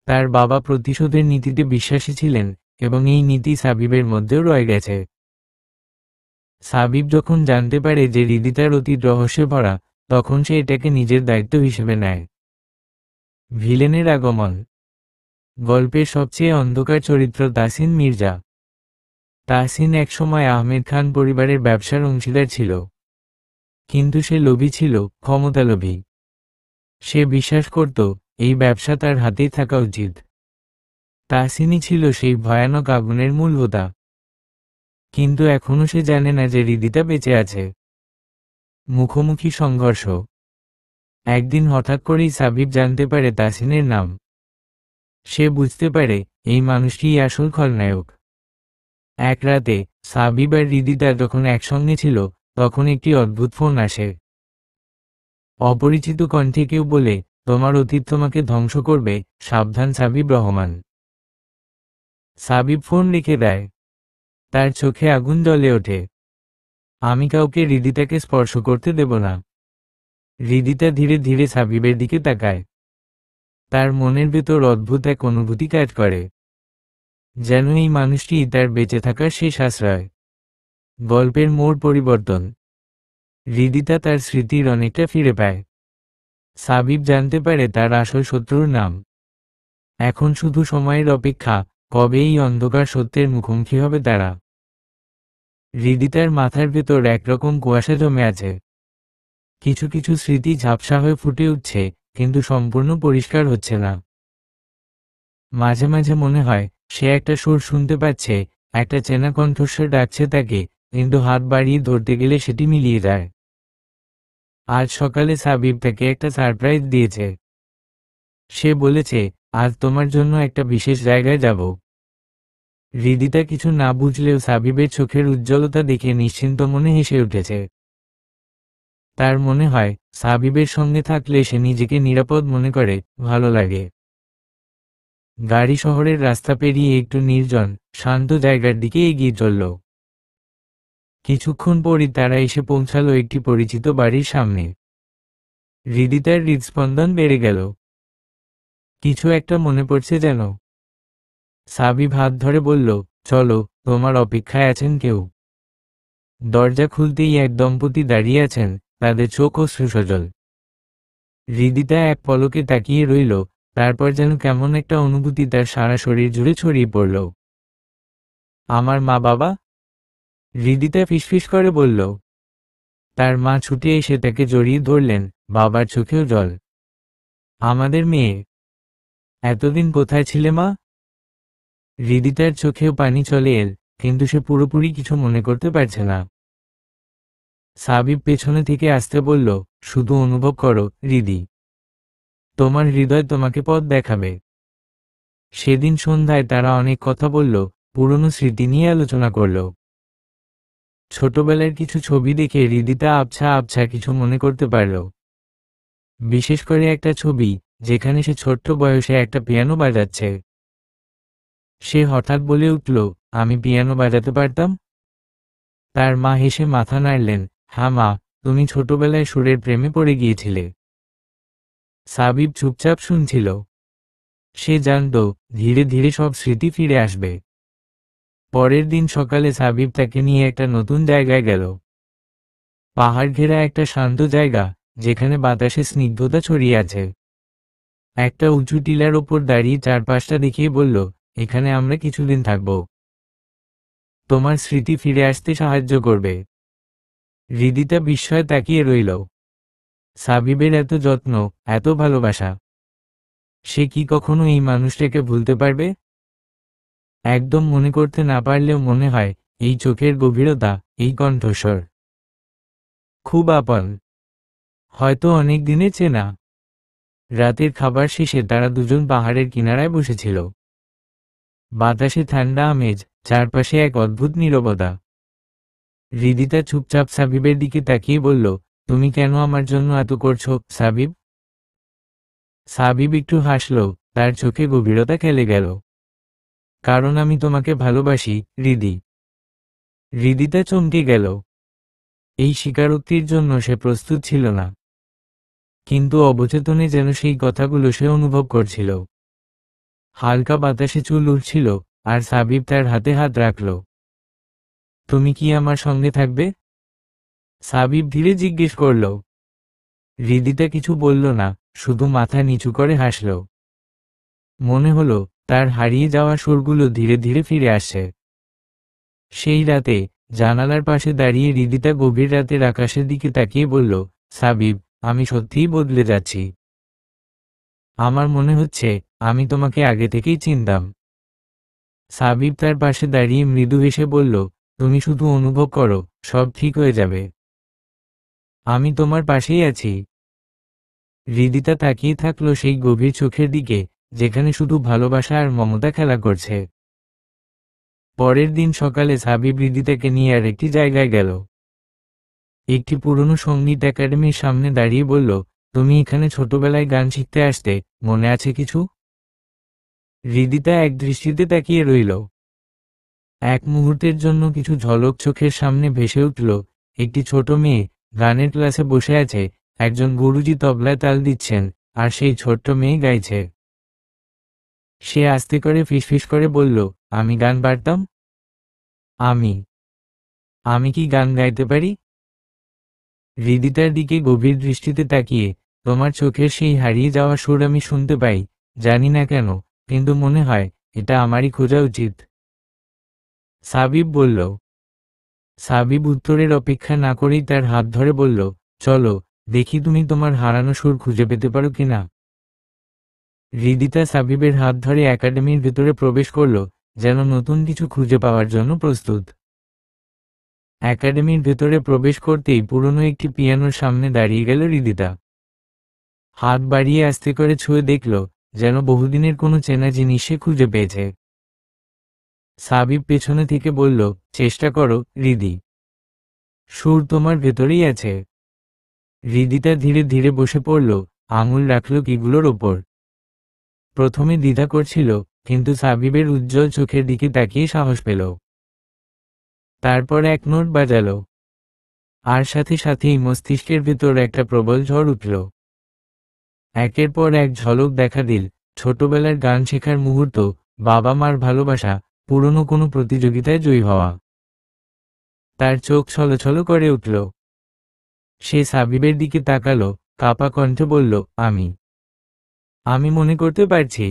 তার বাবা প্রতিশোধের নীতিতে বিশ্বাসী ছিলেন, এবং এই নীতি সাবিবের মধ্যেও রয়ে গেছে। সাবিব যখন জানতে পারে যে হৃদিতার অতীত রহস্যে ভরা, তখন সে এটাকে নিজের দায়িত্ব হিসেবে নেয়। ভিলেনের আগমন। গল্পের সবচেয়ে অন্ধকার চরিত্র তাহসিন মির্জা। তাহসিন একসময় আহমেদ খান পরিবারের ব্যবসার অংশীদার ছিল। কিন্তু সে লোভী ছিল, ক্ষমতালোভী। সে বিশ্বাস করত এই ব্যবসা তার হাতেই থাকা উচিত। তাহসিনই ছিল সেই ভয়ানক আগুনের মূল হোতা। কিন্তু এখনও সে জানে না যে হৃদিতা বেঁচে আছে। মুখোমুখি সংঘর্ষ। একদিন হঠাৎ করেই সাবিব জানতে পারে তাহসিনের নাম। সে বুঝতে পারে এই মানুষটিই আসল খলনায়ক। এক রাতে সাবিব আর হৃদিতা যখন একসঙ্গে ছিল, তখন একটি অদ্ভুত ফোন আসে। অপরিচিত কণ্ঠে কেউ বলে, তোমার অতীত তোমাকে ধ্বংস করবে, সাবধান সাবিব রহমান। সাবিব ফোন রেখে দেয়। তার চোখে আগুন জ্বলে ওঠে। আমি কাউকে হৃদিতাকে স্পর্শ করতে দেব না। হৃদিতা ধীরে ধীরে সাবিবের দিকে তাকায়। তার মনের ভেতর অদ্ভুত এক অনুভূতি কাজ করে, যেন এই মানুষটি তার বেঁচে থাকার শেষ আশ্রয়। গল্পের মোড় পরিবর্তন। হৃদিতা তার স্মৃতির অনেকটা ফিরে পায়। সাবিব জানতে পারে তার আসল শত্রুর নাম। এখন শুধু সময়ের অপেক্ষা, কবে এই অন্ধকার সত্যের মুখোমুখি হবে তারা। হৃদিতার মাথার ভেতর একরকম কুয়াশা জমে আছে। কিছু কিছু স্মৃতি ঝাপসা হয়ে ফুটে উঠছে, কিন্তু সম্পূর্ণ পরিষ্কার হচ্ছে না। মাঝে মাঝে মনে হয় সে একটা সুর শুনতে পাচ্ছে, একটা চেনা কণ্ঠস্বর ডাকছে তাকে, কিন্তু হাত বাড়িয়ে ধরতে গেলে সেটি মিলিয়ে যায়। আজ সকালে সাবিব তাকে একটা সারপ্রাইজ দিয়েছে। সে বলেছে, আজ তোমার জন্য একটা বিশেষ জায়গায় যাব। হৃদিতা কিছু না বুঝলেও সাবিবের চোখের উজ্জ্বলতা দেখে নিশ্চিন্ত মনে হেসে উঠেছে। তার মনে হয় সাবিবের সঙ্গে থাকলে সে নিজেকে নিরাপদ মনে করে, ভালো লাগে। গাড়ি শহরের রাস্তা পেরিয়ে একটু নির্জন, শান্ত জায়গার দিকে এগিয়ে চলল। কিছুক্ষণ পরই তারা এসে পৌঁছালো একটি পরিচিত বাড়ির সামনে। হৃদিতার হৃদস্পন্দন বেড়ে গেল। কিছু একটা মনে পড়ছে যেন। সাবিব হাত ধরে বলল, চলো, তোমার অপেক্ষায় আছেন কেউ। দরজা খুলতেই এক দম্পতি দাঁড়িয়ে আছেন, তাদের চোখ অশ্রুসজল। হৃদিতা এক পলকে তাকিয়ে রইল, তারপর যেন কেমন একটা অনুভূতি তার সারা শরীর জুড়ে ছড়িয়ে পড়ল। আমার মা বাবা? হৃদিতা ফিসফিস করে বলল। তার মা ছুটে এসে তাকে জড়িয়ে ধরলেন, বাবার চোখেও জল। আমাদের মেয়ে, এতদিন কোথায় ছিলে মা? হৃদিতার চোখেও পানি চলে এল, কিন্তু সে পুরোপুরি কিছু মনে করতে পারছে না। সাবিব পেছনে থেকে আসতে বলল, শুধু অনুভব করো হৃদি, তোমার হৃদয় তোমাকে পথ দেখাবে। সেদিন সন্ধ্যায় তারা অনেক কথা বলল, পুরনো স্মৃতি নিয়ে আলোচনা করল। ছোটবেলার কিছু ছবি দেখে হৃদিতা আবছা আবছা কিছু মনে করতে পারল। বিশেষ করে একটা ছবি, যেখানে সে ছোট্ট বয়সে একটা পিয়ানো বাজাচ্ছে। সে হঠাৎ বলে উঠল, আমি পিয়ানো বাজাতে পারতাম। তার মা হেসে মাথা নাড়লেন, হ্যাঁ মা, তুমি ছোটবেলায় সুরের প্রেমে পড়ে গিয়েছিলে। সাবিব চুপচাপ শুনছিল। সে জানত ধীরে ধীরে সব স্মৃতি ফিরে আসবে। পরের দিন সকালে সাবিব তাকে নিয়ে একটা নতুন জায়গায় গেল। পাহাড় ঘেরা একটা শান্ত জায়গা, যেখানে বাতাসে স্নিগ্ধতা ছড়িয়ে আছে। একটা উঁচু টিলার ওপর দাঁড়িয়ে চারপাশটা দেখিয়ে বলল, এখানে আমরা কিছুদিন থাকব। তোমার স্মৃতি ফিরে আসতে সাহায্য করবে। হৃদিতা বিস্ময়ে তাকিয়ে রইল। সাবিবের এত যত্ন, এত ভালোবাসা। সে কি কখনো এই মানুষটাকে ভুলতে পারবে? একদম মনে করতে না পারলেও মনে হয় এই চোখের গভীরতা, এই কণ্ঠস্বর খুব আপন, হয়তো অনেক দিনে চেনা। রাতের খাবার শেষে তারা দুজন পাহাড়ের কিনারায় বসেছিল। বাতাসে ঠান্ডা আমেজ, চারপাশে এক অদ্ভুত নীরবতা। হৃদিতা চুপচাপ সাবিবের দিকে তাকিয়ে বলল, তুমি কেন আমার জন্য এত করছো সাবিব? সাবিব একটু হাসল, তার চোখে গভীরতা খেলে গেল। কারণ আমি তোমাকে ভালোবাসি হৃদি। হৃদিতা চমকে গেল। এই স্বীকারোক্তির জন্য সে প্রস্তুত ছিল না, কিন্তু অবচেতনে যেন সেই কথাগুলো সে অনুভব করছিল। হালকা বাতাসে চুল উঠছিল, আর সাবিব তার হাতে হাত রাখল। তুমি কি আমার সঙ্গে থাকবে? সাবিব ধীরে জিজ্ঞেস করল। হৃদিতা কিছু বলল না, শুধু মাথা নিচু করে হাসল। মনে হলো তার হারিয়ে যাওয়া সুরগুলো ধীরে ধীরে ফিরে আসছে। সেই রাতে জানালার পাশে দাঁড়িয়ে হৃদিতা গভীর রাতের আকাশের দিকে তাকিয়ে বলল, সাবিব, আমি সত্যিই বদলে যাচ্ছি। আমার মনে হচ্ছে আমি তোমাকে আগে থেকেই চিনতাম। সাবিব তার পাশে দাঁড়িয়ে মৃদু হেসে বলল, তুমি শুধু অনুভব করো, সব ঠিক হয়ে যাবে। আমি তোমার পাশেই আছি। হৃদিতা তাকিয়ে থাকলো সেই গভীর চোখের দিকে, যেখানে শুধু ভালোবাসা আর মমতা খেলা করছে। পরের দিন সকালে সাবিব হৃদিতাকে নিয়ে আর একটি জায়গায় গেল। একটি পুরনো সঙ্গীত একাডেমির সামনে দাঁড়িয়ে বলল, তুমি এখানে ছোটবেলায় গান শিখতে আসতে, মনে আছে কিছু? হৃদিতা এক দৃষ্টিতে তাকিয়ে রইল। এক মুহূর্তের জন্য কিছু ঝলক চোখের সামনে ভেসে উঠল। একটি ছোট মেয়ে গানের ক্লাসে বসে আছে, একজন গুরুজি তবলায় তাল দিচ্ছেন, আর সেই ছোট্ট মেয়ে গাইছে। সে আস্তে করে ফিসফিস করে বলল, আমি গান পারতাম। আমি আমি কি গান গাইতে পারি? হৃদিতার দিকে গভীর দৃষ্টিতে তাকিয়ে, তোমার চোখের সেই হারিয়ে যাওয়া সুর আমি শুনতে পাই, জানি না কেন, কিন্তু মনে হয় এটা আমারই খোঁজা উচিত। সাবিব বলল। সাবিব উত্তরের অপেক্ষা না করেই তার হাত ধরে বলল, চলো, দেখি তুমি তোমার হারানো সুর খুঁজে পেতে পারো কিনা। হৃদিতা সাবিবের হাত ধরে একাডেমির ভেতরে প্রবেশ করল, যেন নতুন কিছু খুঁজে পাওয়ার জন্য প্রস্তুত। একাডেমির ভেতরে প্রবেশ করতেই পুরনো একটি পিয়ানোর সামনে দাঁড়িয়ে গেল হৃদিতা। হাত বাড়িয়ে আস্তে করে ছুঁয়ে দেখল, যেন বহুদিনের কোনো চেনা জিনিস সে খুঁজে পেয়েছে। সাবিব পেছনে থেকে বলল, চেষ্টা করো হৃদি, সুর তোমার ভেতরেই আছে। হৃদিতা ধীরে ধীরে বসে পড়ল, আঙুল রাখল কিগুলোর ওপর। প্রথমে দ্বিধা করছিল, কিন্তু সাবিবের উজ্জ্বল চোখের দিকে তাকিয়ে সাহস পেল। তারপর এক নোট বাজাল, আর সাথে সাথেই মস্তিষ্কের ভেতর একটা প্রবল ঝড় উঠল। একের পর এক ঝলক দেখা দিল, ছোটবেলার গান শেখার মুহূর্ত, বাবা মার ভালোবাসা, পুরনো কোনো প্রতিযোগিতায় জয়ী হওয়া। তার চোখ ছলছল করে উঠল। সে সাবিবের দিকে তাকালো, কাঁপা কণ্ঠে বলল, আমি মনে করতে পারছি।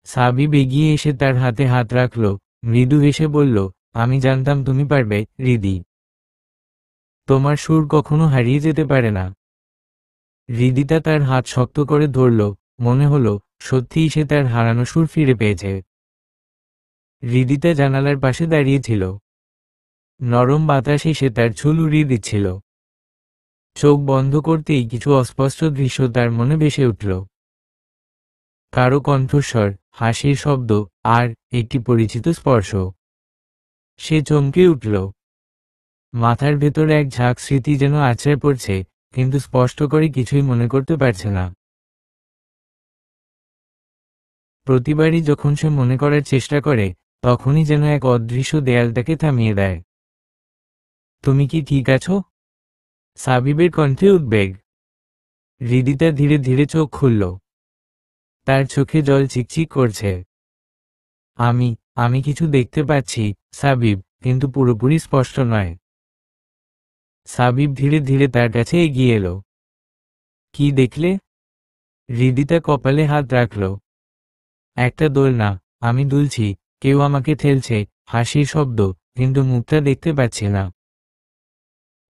সাবিব এগিয়ে এসে তার হাতে হাত রাখল, মৃদু হেসে বলল, আমি জানতাম তুমি পারবে হৃদি। তোমার সুর কখনো হারিয়ে যেতে পারে না। হৃদিতা তার হাত শক্ত করে ধরল, মনে হলো সত্যিই সে তার হারানো সুর ফিরে পেয়েছে। হৃদিতা জানালার পাশে দাঁড়িয়েছিল। নরম বাতাস এসে তার চুল উড়িয়ে দিচ্ছিল। চোখ বন্ধ করতেই কিছু অস্পষ্ট দৃশ্য তার মনে ভেসে উঠল। কারো কণ্ঠস্বর, হাসির শব্দ, আর একটি পরিচিত স্পর্শ। সে চমকে উঠল। মাথার ভেতরে এক ঝাঁক স্মৃতি যেন আছড়ে পড়ছে, কিন্তু স্পষ্ট করে কিছুই মনে করতে পারছে না। প্রতিবারই যখন সে মনে করার চেষ্টা করে, তখনই যেন এক অদৃশ্য দেয়াল তাকে থামিয়ে দেয়। তুমি কি ঠিক আছো? সাবিবের কণ্ঠে উদ্বেগ। হৃদিতা ধীরে ধীরে চোখ খুলল। তার চোখে জল চিকচিক করছে। আমি আমি কিছু দেখতে পাচ্ছি সাবিব, কিন্তু পুরোপুরি স্পষ্ট নয়। সাবিব ধীরে ধীরে তার কাছে এগিয়ে এলো। কি দেখলে? হৃদিতা কপালে হাত রাখল। একটা দোলনা, আমি দুলছি, কেউ আমাকে ঠেলছে, হাসির শব্দ, কিন্তু মুখটা দেখতে পাচ্ছি না।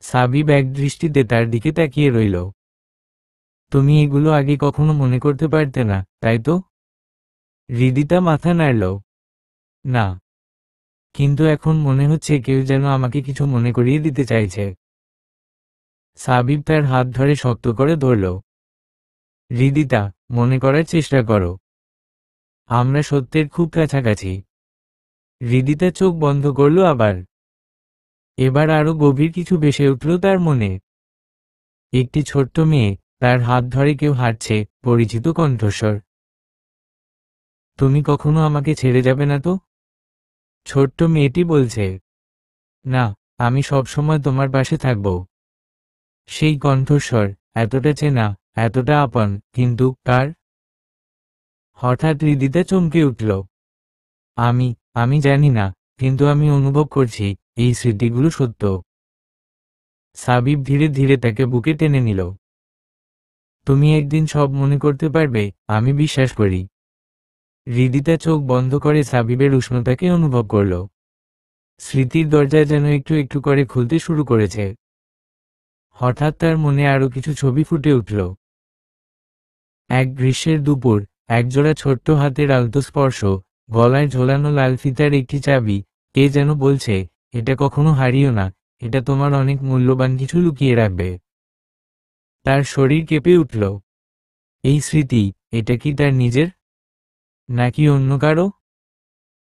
সাবিব এক দৃষ্টিতে তার দিকে তাকিয়ে রইল। তুমি এগুলো আগে কখনো মনে করতে পারতে না, তাই তো? হৃদিতা মাথা নাড়ল। না, কিন্তু এখন মনে হচ্ছে কেউ যেন আমাকে কিছু মনে করিয়ে দিতে চাইছে। সাবিব তার হাত ধরে শক্ত করে ধরল। হৃদিতা, মনে করার চেষ্টা করো, আমরা সত্যের খুব কাছাকাছি। হৃদিতা চোখ বন্ধ করল আবার। এবার আরো গভীর কিছু ভেসে উঠল তার মনে। একটি ছোট্ট মেয়ে, তার হাত ধরে কেউ হাঁটছে, পরিচিত কণ্ঠস্বর। তুমি কখনো আমাকে ছেড়ে যাবে না তো? ছোট্ট মেয়েটি বলছে। না, আমি সবসময় তোমার পাশে থাকব। সেই কণ্ঠস্বর, এতটা চেনা, এতটা আপন, কিন্তু কার? হঠাৎ হৃদিতা চমকে উঠল। আমি আমি জানি না, কিন্তু আমি অনুভব করছি এই স্মৃতিগুলো সত্য। সাবিব ধীরে ধীরে তাকে বুকে টেনে নিল। তুমি একদিন সব মনে করতে পারবে, আমি বিশ্বাস করি। হৃদিতা চোখ বন্ধ করে সাবিবের উষ্ণতাকে অনুভব করল। স্মৃতির দরজা যেন একটু একটু করে খুলতে শুরু করেছে। হঠাৎ তার মনে আরো কিছু ছবি ফুটে উঠল। এক গ্রীষ্মের দুপুর, একজোড়া ছোট্ট হাতের আলতো স্পর্শ, গলায় ঝোলানো লাল ফিতার একটি চাবি। কে যেন বলছে, এটা কখনো হারিও না, এটা তোমার অনেক মূল্যবান কিছু লুকিয়ে রাখবে। তার শরীর কেঁপে উঠল। এই স্মৃতি, এটা কি তার নিজের, নাকি অন্য কারো?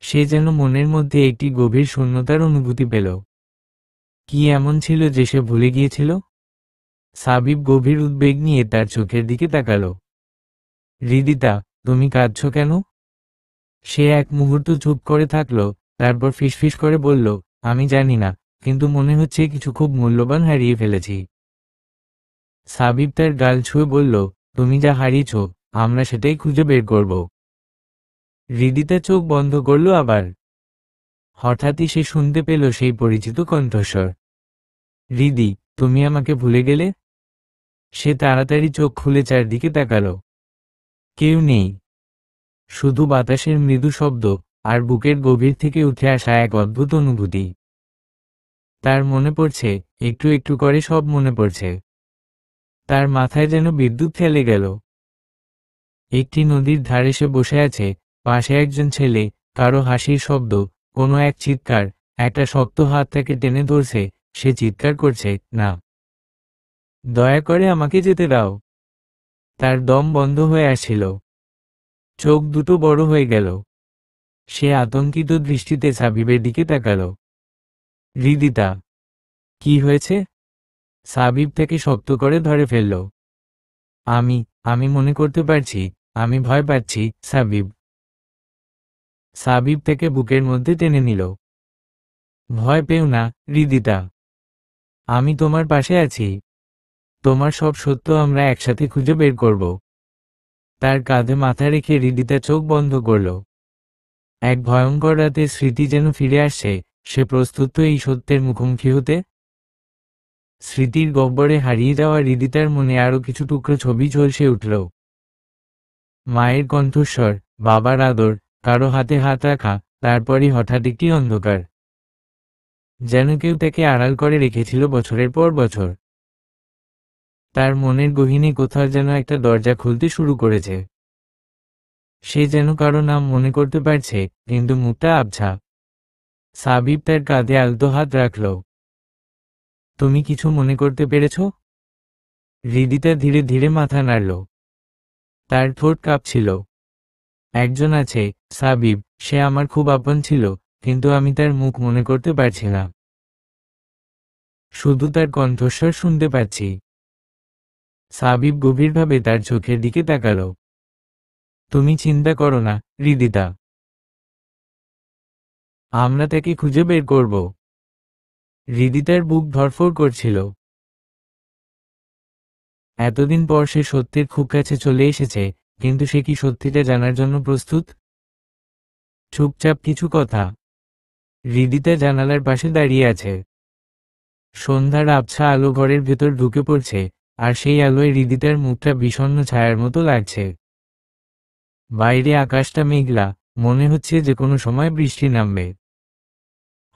সে যেন মনের মধ্যে একটি গভীর শূন্যতার অনুভূতি পেল। কি এমন ছিল যে সে ভুলে গিয়েছিল? সাবিব গভীর উদ্বেগ নিয়ে তার চোখের দিকে তাকালো। হৃদিতা, তুমি কাঁদছ কেন? সে এক মুহূর্ত চুপ করে থাকল, তারপর ফিসফিস করে বলল, আমি জানি না, কিন্তু মনে হচ্ছে কিছু খুব মূল্যবান হারিয়ে ফেলেছি। সাবিব তার গাল ছুঁয়ে বলল, তুমি যা হারিয়েছ, আমরা সেটাই খুঁজে বের করব। হৃদিতা চোখ বন্ধ করল আবার। হঠাৎই সে শুনতে পেল সেই পরিচিত কণ্ঠস্বর। হৃদি, তুমি আমাকে ভুলে গেলে? সে তাড়াতাড়ি চোখ খুলে চারদিকে তাকালো। কেউ নেই, শুধু বাতাসের মৃদু শব্দ আর বুকের গভীর থেকে উঠে আসা এক অদ্ভুত অনুভূতি। তার মনে পড়ছে, একটু একটু করে সব মনে পড়ছে। তার মাথায় যেন বিদ্যুৎ খেলে গেল। একটি নদীর ধারে সে বসে আছে, পাশে একজন ছেলে, কারো হাসির শব্দ, কোনো এক চিৎকার, একটা শক্ত হাত তাকে টেনে ধরছে। সে চিৎকার করছে, না, দয়া করে আমাকে যেতে দাও। তার দম বন্ধ হয়ে আসছিল, চোখ দুটো বড় হয়ে গেল। সে আতঙ্কিত দৃষ্টিতে সাবিবের দিকে তাকাল। হৃদিতা, কি হয়েছে? সাবিব তাকে শক্ত করে ধরে ফেলল। আমি আমি মনে করতে পারছি, আমি ভয় পাচ্ছি। সাবিব সাবিব তাকে বুকের মধ্যে টেনে নিল। ভয় পেও না, হৃদিতা, আমি তোমার পাশে আছি। তোমার সব সত্য আমরা একসাথে খুঁজে বের করব। তার কাঁধে মাথা রেখে হৃদিতা চোখ বন্ধ করল। এক ভয়ঙ্কর রাতের স্মৃতি যেন ফিরে আসছে। সে প্রস্তুত তো এই সত্যের মুখোমুখি হতে। স্মৃতির গহ্বরে হারিয়ে যাওয়া হৃদিতার মনে আরো কিছু টুকরো ছবি ঝলসে উঠল। মায়ের কণ্ঠস্বর, বাবার আদর, কারো হাতে হাত রাখা, তারপরই হঠাৎ একটি অন্ধকার। যেন কেউ তাকে আড়াল করে রেখেছিল বছরের পর বছর। তার মনের গহীনে কোথাও যেন একটা দরজা খুলতে শুরু করেছে। সে যেন কারো নাম মনে করতে পারছে, কিন্তু মুখটা আবছা। সাবিব তার কাঁধে আলতো হাত রাখল। তুমি কিছু মনে করতে পেরেছ? হৃদিতা ধীরে ধীরে মাথা নাড়ল। তার ঠোঁট কাঁপছিল। একজন আছে, সাবিব, সে আমার খুব আপন ছিল, কিন্তু আমি তার মুখ মনে করতে পারছি না। শুধু তার কণ্ঠস্বর শুনতে পাচ্ছি। সাবিব গভীরভাবে তার চোখের দিকে তাকাল। তুমি চিন্তা করো না, হৃদিতা, আমরা তাকে খুঁজে বের করব। হৃদিতার বুক ধড়ফড় করছিল। এতদিন পর সে সত্যের খুব কাছে চলে এসেছে, কিন্তু সে কি সত্যিটা জানার জন্য প্রস্তুত? চুপচাপ কিছু কথা। হৃদিতা জানালার পাশে দাঁড়িয়ে আছে। সন্ধ্যার আবছা আলো ঘরের ভেতর ঢুকে পড়ছে, আর সেই আলোয় হৃদিতার মুখটা বিষণ্ণ ছায়ার মতো লাগছে। বাইরে আকাশটা মেঘলা, মনে হচ্ছে যে কোনো সময় বৃষ্টি নামবে।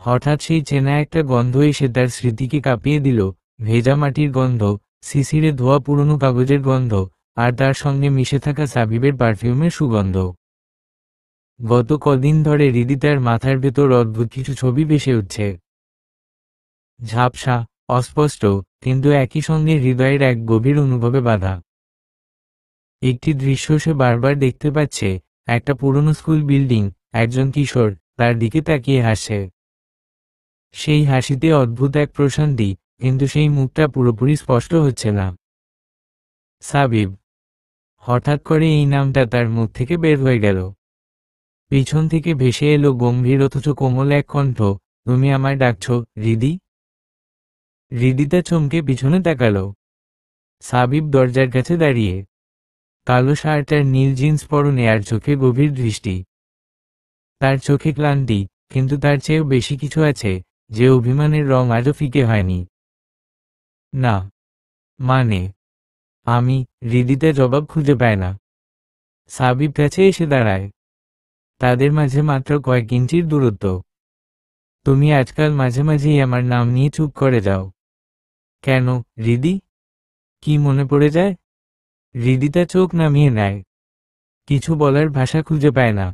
হঠাৎ সেই চেনা একটা গন্ধ এসে তার স্মৃতিকে কাঁপিয়ে দিল। ভেজা মাটির গন্ধ, শিশিরে ধোয়া পুরনো কাগজের গন্ধ, আর তার সঙ্গে মিশে থাকা সাবিবের পারফিউমের সুগন্ধ। গত কদিন ধরে হৃদিতার মাথার ভেতর অদ্ভুত কিছু ছবি ভেসে উঠছে। ঝাপসা, অস্পষ্ট, কিন্তু একই সঙ্গে হৃদয়ের এক গভীর অনুভবে বাধা। একটি দৃশ্য সে বারবার দেখতে পাচ্ছে, একটা পুরনো স্কুল বিল্ডিং, একজন কিশোর তার দিকে তাকিয়ে হাসছে। সেই হাসিতে অদ্ভুত এক প্রশান্তি, কিন্তু সেই মুখটা পুরোপুরি স্পষ্ট হচ্ছে না। সাবিব। হঠাৎ করে এই নামটা তার মুখ থেকে বের হয়ে গেল। পিছন থেকে ভেসে এলো গম্ভীর অথচ কোমল এক কণ্ঠ, তুমি আমায় ডাকছো রিদি? রিদিতা চমকে পিছনে তাকালো। সাবিব দরজার কাছে দাঁড়িয়ে, কালো শার্ট আর নীল জিন্স পরনে, আর চোখে গভীর দৃষ্টি। তার চোখে ক্লান্তি, কিন্তু তার চেয়েও বেশি কিছু আছে, যে অভিমানের রং আজও ফিকে হয়নি। না, মানে আমি। হৃদিতে জবাব খুঁজে পায় না। সাবিব কাছে এসে দাঁড়ায়। তাদের মাঝে মাত্র কয়েক ইঞ্চির দূরত্ব। তুমি আজকাল মাঝে মাঝেই আমার নাম নিয়ে চুপ করে যাও কেন, হৃদি? কি মনে পড়ে যায়? হৃদিতা চোখ নামিয়ে নেয়। কিছু বলার ভাষা খুঁজে পায় না।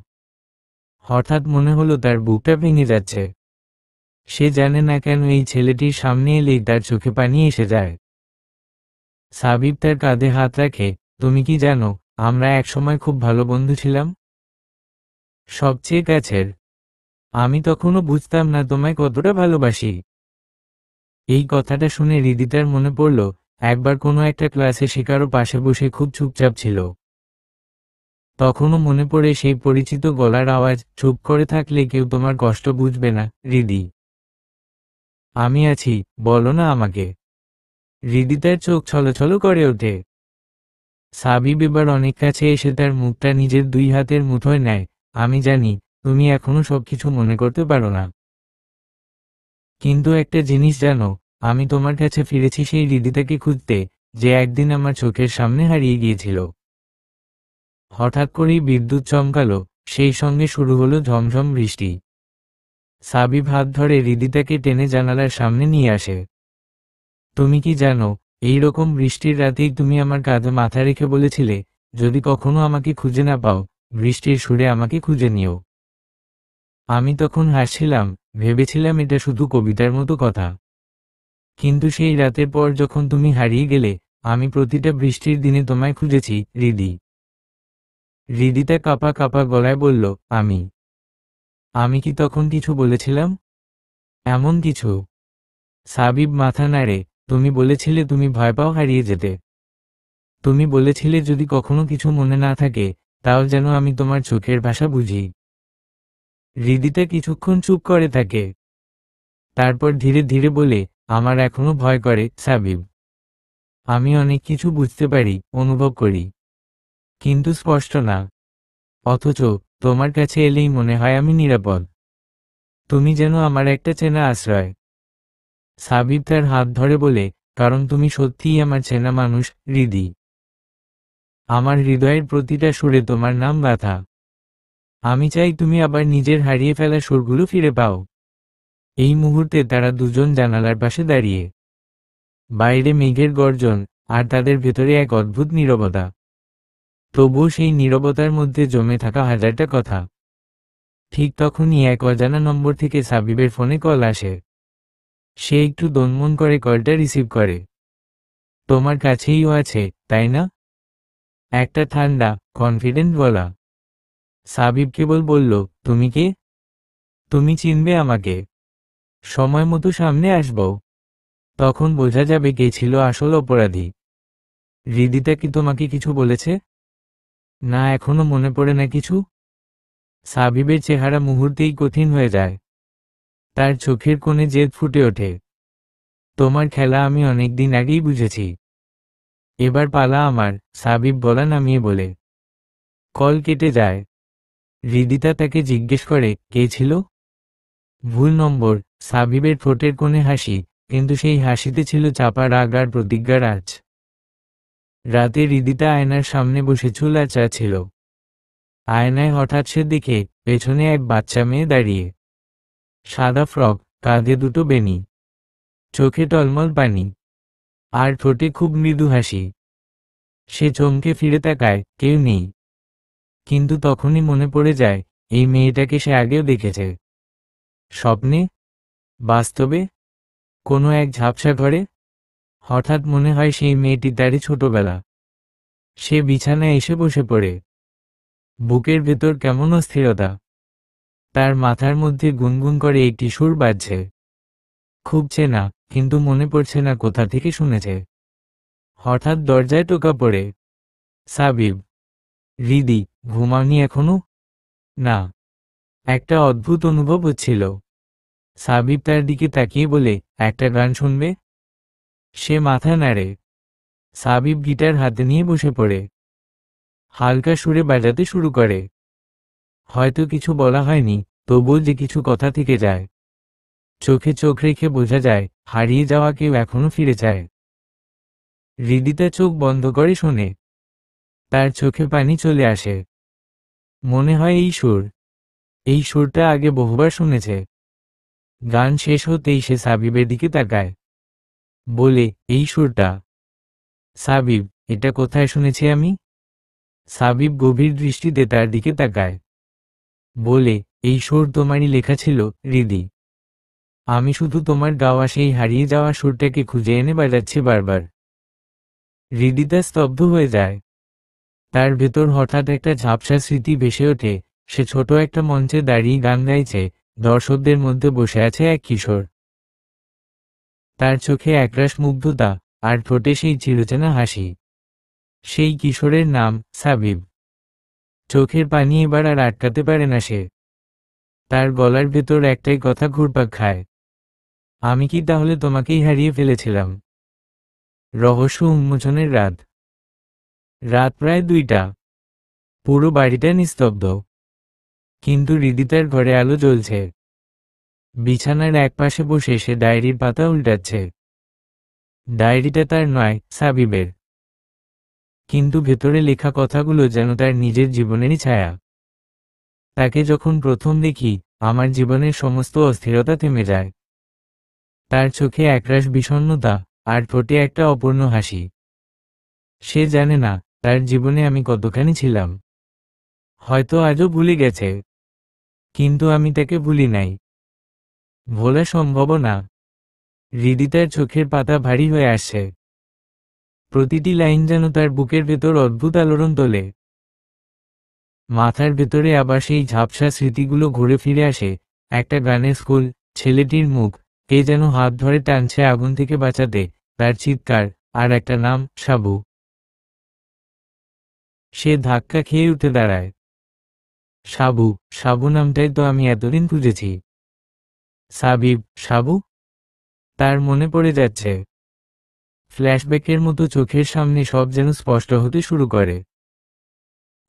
হঠাৎ মনে হলো তার বুকটা ভেঙে যাচ্ছে। সে জানে না কেন এই ছেলেটির সামনে এলেই তার চোখে পানি এসে যায়। সাবিব তার কাঁধে হাত রাখে। তুমি কি জানো, আমরা একসময় খুব ভালো বন্ধু ছিলাম। সবচেয়ে কাছের। আমি তখনও বুঝতাম না তোমায় কতটা ভালোবাসি। এই কথাটা শুনে হৃদিতার মনে পড়ল, একবার কোনো একটা ক্লাসে সে কারো পাশে বসে খুব চুপচাপ ছিল। তখনও মনে পড়ে সেই পরিচিত গলার আওয়াজ, চুপ করে থাকলে কেউ তোমার কষ্ট বুঝবে না হৃদি। আমি আছি, বলো না আমাকে। হৃদিতার চোখ ছলছল করে ওঠে। সাবিব এবার অনেক কাছে এসে তার মুখটা নিজের দুই হাতের মুঠোয় নেয়। আমি জানি, তুমি এখনো সবকিছু মনে করতে পারো না। কিন্তু একটা জিনিস জানো, আমি তোমার কাছে ফিরেছি সেই হৃদিতাকে খুঁজতে, যে একদিন আমার চোখের সামনে হারিয়ে গিয়েছিল। হঠাৎ করেই বিদ্যুৎ চমকালো, সেই সঙ্গে শুরু হলো ঝমঝম বৃষ্টি। সাবিব হাত ধরে হৃদিতাকে টেনে জানালার সামনে নিয়ে আসে। তুমি কি জানো, এই রকম বৃষ্টির রাতেই তুমি আমার কাঁধে মাথা রেখে বলেছিলে, যদি কখনো আমাকে খুঁজে না পাও, বৃষ্টির সুরে আমাকে খুঁজে নিও। আমি তখন হাসছিলাম, ভেবেছিলাম এটা শুধু কবিতার মতো কথা। কিন্তু সেই রাতের পর যখন তুমি হারিয়ে গেলে, আমি প্রতিটা বৃষ্টির দিনে তোমায় খুঁজেছি হৃদি। হৃদিতা কাঁপা কাঁপা গলায় বলল, আমি কি তখন কিছু বলেছিলাম? এমন কিছু? সাবিব মাথা নাড়ে। তুমি বলেছিলে তুমি ভয় পাও হারিয়ে যেতে। তুমি বলেছিলে যদি কখনো কিছু মনে না থাকে, তাও যেন আমি তোমার চোখের ভাষা বুঝি। হৃদিতা কিছুক্ষণ চুপ করে থাকে। তারপর ধীরে ধীরে বলে, আমার এখনো ভয় করে সাবিব। আমি অনেক কিছু বুঝতে পারি, অনুভব করি, কিন্তু স্পষ্ট না। অথচ তোমার কাছে এলেই মনে হয় আমি নিরাপদ। তুমি যেন আমার একটা চেনা আশ্রয়। সাবিব তার হাত ধরে বলে, কারণ তুমি সত্যিই আমার চেনা মানুষ হৃদি। আমার হৃদয়ের প্রতিটা সুরে তোমার নাম গাথা। আমি চাই তুমি আবার নিজের হারিয়ে ফেলা সুরগুলো ফিরে পাও। এই মুহূর্তে তারা দুজন জানালার পাশে দাঁড়িয়ে। বাইরে মেঘের গর্জন, আর তাদের ভেতরে এক অদ্ভুত নীরবতা। তবুও সেই নীরবতার মধ্যে জমে থাকা হাজারটা কথা। ঠিক তখনই এক অজানা নম্বর থেকে সাবিবের ফোনে কল আসে। সে একটু দনমন করে কলটা রিসিভ করে। তোমার কাছেই ও আছে, তাই না? একটা ঠান্ডা, কনফিডেন্ট গলা। সাবিব কেবল বলল, তুমি কে? তুমি চিনবে আমাকে। সময় মতো সামনে আসব। তখন বোঝা যাবে কে ছিল আসল অপরাধী। হৃদিতা কি তোমাকে কিছু বলেছে? না, এখনো মনে পড়ে না কিছু? সাবিবের চেহারা মুহূর্তেই কঠিন হয়ে যায়। তার চোখের কোণে জেদ ফুটে ওঠে। তোমার খেলা আমি অনেকদিন আগেই বুঝেছি। এবার পালা আমার, সাবিব গলা নামিয়ে বলে। কল কেটে যায়। হৃদিতা তাকে জিজ্ঞেস করে, কে ছিল? ভুল নম্বর। সাবিবের ঠোঁটের কোণে হাসি, কিন্তু সেই হাসিতে ছিল চাপা রাগ আর প্রতিজ্ঞার আঁচ। রাতে হৃদিতা আয়নার সামনে বসে চুল আঁচড়াচ্ছিল। আয়নায় হঠাৎ সে দেখে, পেছনে এক বাচ্চা মেয়ে দাঁড়িয়ে। সাদা ফ্রক, কাঁধে দুটো বেনি, চোখে টলমল পানি, আর ঠোঁটে খুব মৃদু হাসি। সে চমকে ফিরে তাকায়, কেউ নেই। কিন্তু তখনই মনে পড়ে যায়, এই মেয়েটাকে সে আগেও দেখেছে। স্বপ্নে, বাস্তবে, কোনো এক ঝাপসা ঘরে। হঠাৎ মনে হয় সেই মেয়েটি তারই ছোটবেলা। সে বিছানায় এসে বসে পড়ে। বুকের ভেতর কেমন অস্থিরতা। তার মাথার মধ্যে গুনগুন করে একটি সুর বাজছে। খুব চেনা, কিন্তু মনে পড়ছে না কোথা থেকে শুনেছে। হঠাৎ দরজায় টোকা পড়ে। সাবিব। হৃদি, ঘুমাওনি এখনো? না। একটা অদ্ভুত অনুভব হচ্ছিল। সাবিব তার দিকে তাকিয়ে বলে, একটা গান শুনবে? সে মাথা নাড়ে। সাবিব গিটার হাতে নিয়ে বসে পড়ে। হালকা সুরে বাজাতে শুরু করে। হয়তো কিছু বলা হয়নি, তবুও যে কিছু কথা থেকে যায়। চোখে চোখ রেখে বোঝা যায় হারিয়ে যাওয়া কেউ এখনো ফিরে যায়। হৃদিতা চোখ বন্ধ করে শোনে। তার চোখে পানি চলে আসে। মনে হয় এই সুরটা আগে বহুবার শুনেছে। গান শেষ হতেই সে সাবিবের দিকে তাকায়। বলে, এই সুরটা? সাবিব, এটা কোথায় শুনেছি আমি? সাবিব গভীর দৃষ্টিতে তার দিকে তাকায়। বলে, এই সুর তোমারই লেখা ছিল হৃদি। আমি শুধু তোমার গাওয়া সেই হারিয়ে যাওয়া সুরটাকে খুঁজে এনে বাজাচ্ছি বারবার। হৃদিতা স্তব্ধ হয়ে যায়। তার ভেতর হঠাৎ একটা ঝাপসা স্মৃতি ভেসে ওঠে। সে ছোট একটা মঞ্চে দাঁড়িয়ে গান গাইছে। দর্শকদের মধ্যে বসে আছে এক কিশোর। তার চোখে একরাশ মুগ্ধতা, আর ঠোঁটে সেই চিরচেনা হাসি। সেই কিশোরের নাম সাবিব। চোখের পানি এবার আর আটকাতে পারে না সে। তার গলার ভেতর একটাই কথা ঘুরপাক খায়। আমি কি তাহলে তোমাকেই হারিয়ে ফেলেছিলাম? রহস্য উন্মোচনের রাত। রাত প্রায় 2টা। পুরো বাড়িটা নিস্তব্ধ। কিন্তু হৃদিতার ঘরে আলো জ্বলছে। বিছানার একপাশে বসে সে ডায়েরির পাতা উল্টাচ্ছে। ডায়েরিটা তার নয়, সাবিবের। কিন্তু ভেতরে লেখা কথাগুলো যেন তার নিজের জীবনেরই ছায়া। তাকে যখন প্রথম দেখি, আমার জীবনের সমস্ত অস্থিরতা থেমে যায়। তার চোখে একরাশ বিষণ্ণতা, আর ঠোঁটে একটা অপূর্ণ হাসি। সে জানে না তার জীবনে আমি কতখানি ছিলাম। হয়তো আজও ভুলে গেছে, কিন্তু আমি তাকে ভুলি নাই। ভোলা সম্ভব না। হৃদিতার চোখের পাতা ভারী হয়ে আসছে। প্রতিটি লাইন যেন তার বুকের ভেতর অদ্ভুত আলোড়ন তোলে। মাথার ভেতরে আবার সেই ঝাপসা স্মৃতিগুলো ঘুরে ফিরে আসে। একটা গানের স্কুল, ছেলেটির মুখ, কে যেন হাত ধরে টানছে আগুন থেকে বাঁচাতে, তার চিৎকার, আর একটা নাম, সাবু। সে ধাক্কা খেয়ে উঠে দাঁড়ায়। সাবু, সাবু নামটাই তো আমি এতদিন খুঁজেছি। সাবিব, সাবু? তার মনে পড়ে যাচ্ছে। ফ্ল্যাশব্যাকের মতো চোখের সামনে সব যেন স্পষ্ট হতে শুরু করে।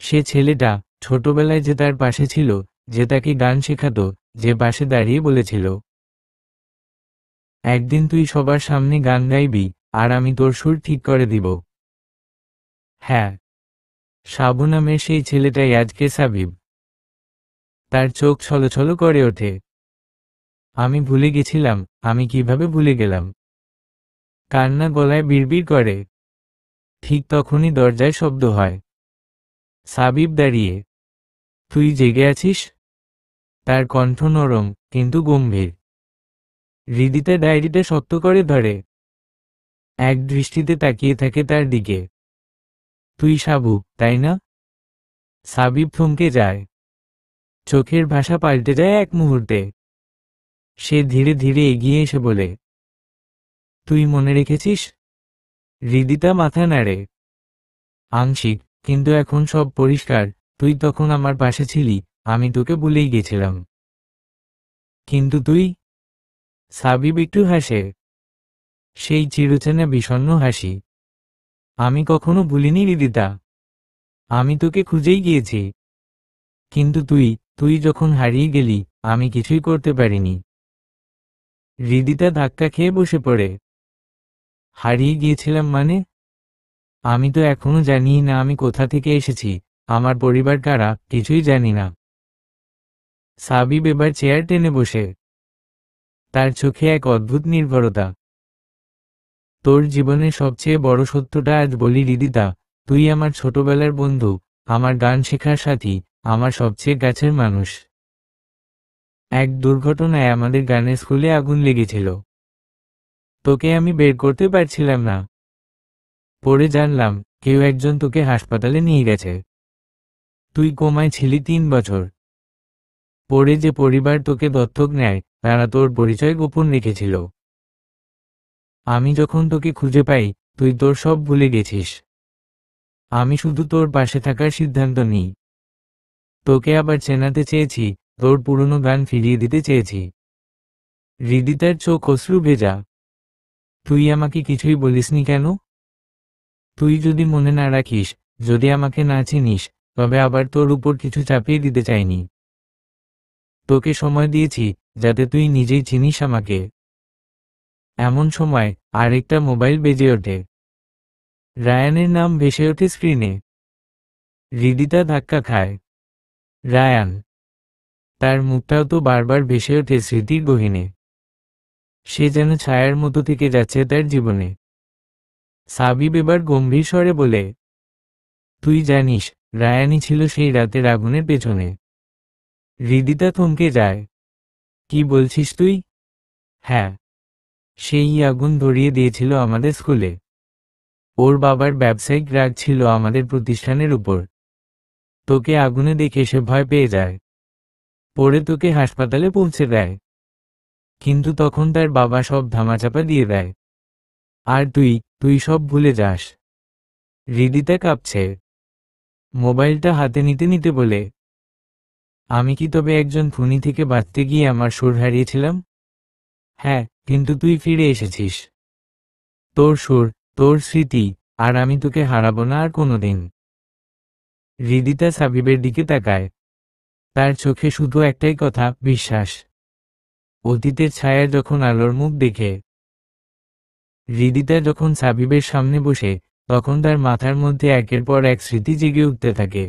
সে ছেলেটা, ছোটবেলায় যে তার পাশে ছিল, যে তাকে গান শেখাতো, যে পাশে দাঁড়িয়ে বলেছিল, একদিন তুই সবার সামনে গান গাইবি, আর আমি তোর সুর ঠিক করে দিব। হ্যাঁ, সাবু নামের সেই ছেলেটাই আজকে সাবিব। তার চোখ ছলছল করে ওঠে। আমি ভুলে গেছিলাম, আমি কিভাবে ভুলে গেলাম। কান্না গলায় বিড়বিড় করে। ঠিক তখনই দরজায় শব্দ হয়। সাবিব দাঁড়িয়ে। তুই জেগে আছিস? তার কণ্ঠ নরম, কিন্তু গম্ভীর। হৃদিতা ডায়েরিটা শক্ত করে ধরে। এক দৃষ্টিতে তাকিয়ে থাকে তার দিকে। তুই সাবু, তাই না? সাবিব থমকে যায়। চোখের ভাষা পাল্টে যায় এক মুহূর্তে। সে ধীরে ধীরে এগিয়ে এসে বলে, তুই মনে রেখেছিস? হৃদিতা মাথা নাড়ে। আংশিক, কিন্তু এখন সব পরিষ্কার। তুই তখন আমার পাশে ছিলি, আমি তোকে ভুলেই গেছিলাম। কিন্তু তুই? সাবিব একটু হাসে। সেই চিরচেনা বিষণ্ণ হাসি। আমি কখনো ভুলিনি হৃদিতা। আমি তোকে খুঁজেই গিয়েছি। কিন্তু তুই যখন হারিয়ে গেলি, আমি কিছুই করতে পারিনি। হৃদিতা ধাক্কা খেয়ে বসে পড়ে। হারিয়ে গিয়েছিলাম মানে? আমি তো এখনো জানি না আমি কোথা থেকে এসেছি, আমার পরিবার কারা, কিছুই জানি না। সাবিব এবার চেয়ার টেনে বসে। তার চোখে এক অদ্ভুত নির্ভরতা। তোর জীবনের সবচেয়ে বড় সত্যটা আজ বলি হৃদিতা। তুই আমার ছোটবেলার বন্ধু, আমার গান শেখার সাথী, আমার সবচেয়ে কাছের মানুষ। এক দুর্ঘটনায় আমাদের গানের স্কুলে আগুন লেগেছিল। তোকে আমি বের করতে পারছিলাম না। পরে জানলাম, কেউ একজন তোকে হাসপাতালে নিয়ে গেছে। তুই কোমায় ছিলি 3 বছর। পরে যে পরিবার তোকে দত্তক নেয়, তারা তোর পরিচয় গোপন রেখেছিল। আমি যখন তোকে খুঁজে পাই, তুই তোর সব ভুলে গেছিস। আমি শুধু তোর পাশে থাকার সিদ্ধান্ত নিই। তোকে আবার চেনাতে চেয়েছি, তোর পুরনো গান ফিরিয়ে দিতে চেয়েছি। হৃদিতার চোখ অশ্রু ভেজা। তুই আমাকে কিছুই বলিসনি কেন? তুই যদি মনে না রাখিস, যদি আমাকে না চিনিস, তবে আবার তোর উপর কিছু চাপিয়ে দিতে চাইনি। তোকে সময় দিয়েছি যাতে তুই নিজেই চিনিস আমাকে। এমন সময় আরেকটা মোবাইল বেজে ওঠে। রায়ানের নাম ভেসে ওঠে স্ক্রিনে। হৃদিতা ধাক্কা খায়। রায়ান। তার মুখটাও তো বারবার ভেসে ওঠে স্মৃতির গহীনে। সে যেন ছায়ার মতো থেকে যাচ্ছে তার জীবনে। সাবিব এবার গম্ভীর স্বরে বলে, তুই জানিস রায়ানই ছিল সেই রাতের আগুনের পেছনে। হৃদিতা থমকে যায়। কি বলছিস তুই? হ্যাঁ, সেই আগুন ধরিয়ে দিয়েছিল আমাদের স্কুলে। ওর বাবার ব্যবসায়িক রাগ ছিল আমাদের প্রতিষ্ঠানের উপর। তোকে আগুনে দেখে সে ভয় পেয়ে যায়, পরে তোকে হাসপাতালে পৌঁছে দেয়। কিন্তু তখন তার বাবা সব ধামাচাপা দিয়ে দেয়। আর তুই তুই সব ভুলে যাস। হৃদিতা কাঁপছে। মোবাইলটা হাতে নিতে নিতে বলে, আমি কি তবে একজন খুনি থেকে বাঁচতে গিয়ে আমার সুর হারিয়েছিলাম? হ্যাঁ, কিন্তু তুই ফিরে এসেছিস। তোর সুর, তোর স্মৃতি, আর আমি তোকে হারাবো না আর কোনোদিন। হৃদিতা সাবিবের দিকে তাকায়। তার চোখে শুধু একটাই কথা, বিশ্বাস। অতীতের ছায়া যখন আলোর মুখ দেখে। হৃদিতা যখন সাবিবের সামনে বসে, তখন তার মাথার মধ্যে একের পর এক স্মৃতি জেগে উঠতে থাকে।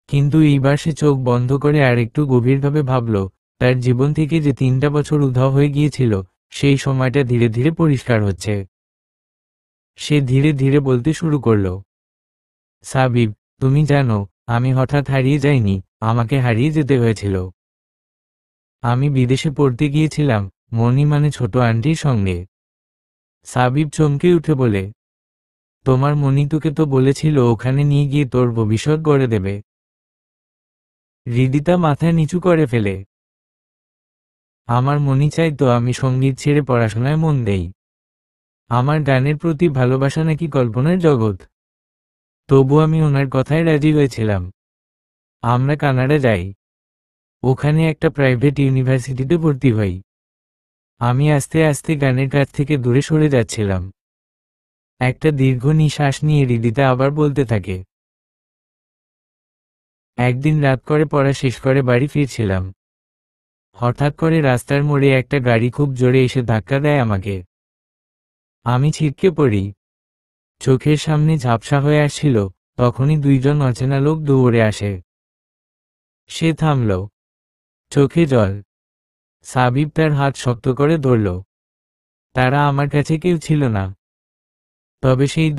কিন্তু এইবার সে চোখ বন্ধ করে আর একটু গভীরভাবে ভাবল, তার জীবন থেকে যে 3টা বছর উধাও হয়ে গিয়েছিল, সেই সময়টা ধীরে ধীরে পরিষ্কার হচ্ছে। সে ধীরে ধীরে বলতে শুরু করল, সাবিব, তুমি জানো, আমি হঠাৎ হারিয়ে যাইনি, আমাকে হারিয়ে যেতে হয়েছিল। আমি বিদেশে পড়তে গিয়েছিলাম, মনি মানে ছোট আন্টির সঙ্গে। সাবিব চমকে উঠে বলে, তোমার মনি তোকে তো বলেছিল ওখানে নিয়ে গিয়ে তোর ভবিষ্যৎ গড়ে দেবে। হৃদিতা মাথা নিচু করে ফেলে। আমার মনি চাইতো আমি সঙ্গীত ছেড়ে পড়াশোনায় মন দেই। আমার গানের প্রতি ভালোবাসা নাকি কল্পনার জগৎ। তবু আমি ওনার কথায় রাজি হয়েছিলাম। আমরা কানাডা যাই। ওখানে একটা প্রাইভেট ইউনিভার্সিটিতে ভর্তি হই। আমি আস্তে আস্তে গানের কাছ থেকে দূরে সরে যাচ্ছিলাম। একটা দীর্ঘ নিঃশ্বাস নিয়ে হৃদিতা আবার বলতে থাকে, একদিন রাত করে পড়া শেষ করে বাড়ি ফিরছিলাম। হঠাৎ করে রাস্তার মোড়ে একটা গাড়ি খুব জোরে এসে ধাক্কা দেয় আমাকে। আমি ছিটকে পড়ি। চোখের সামনে ঝাপসা হয়ে আসছিল, তখনই 2জন অচেনা লোক দৌড়ে আসে। সে থামল। চোখে জল। সাবিব তার হাত শক্ত করে ধরল। তারা আমার কাছে কেউ ছিল না। তবে সেই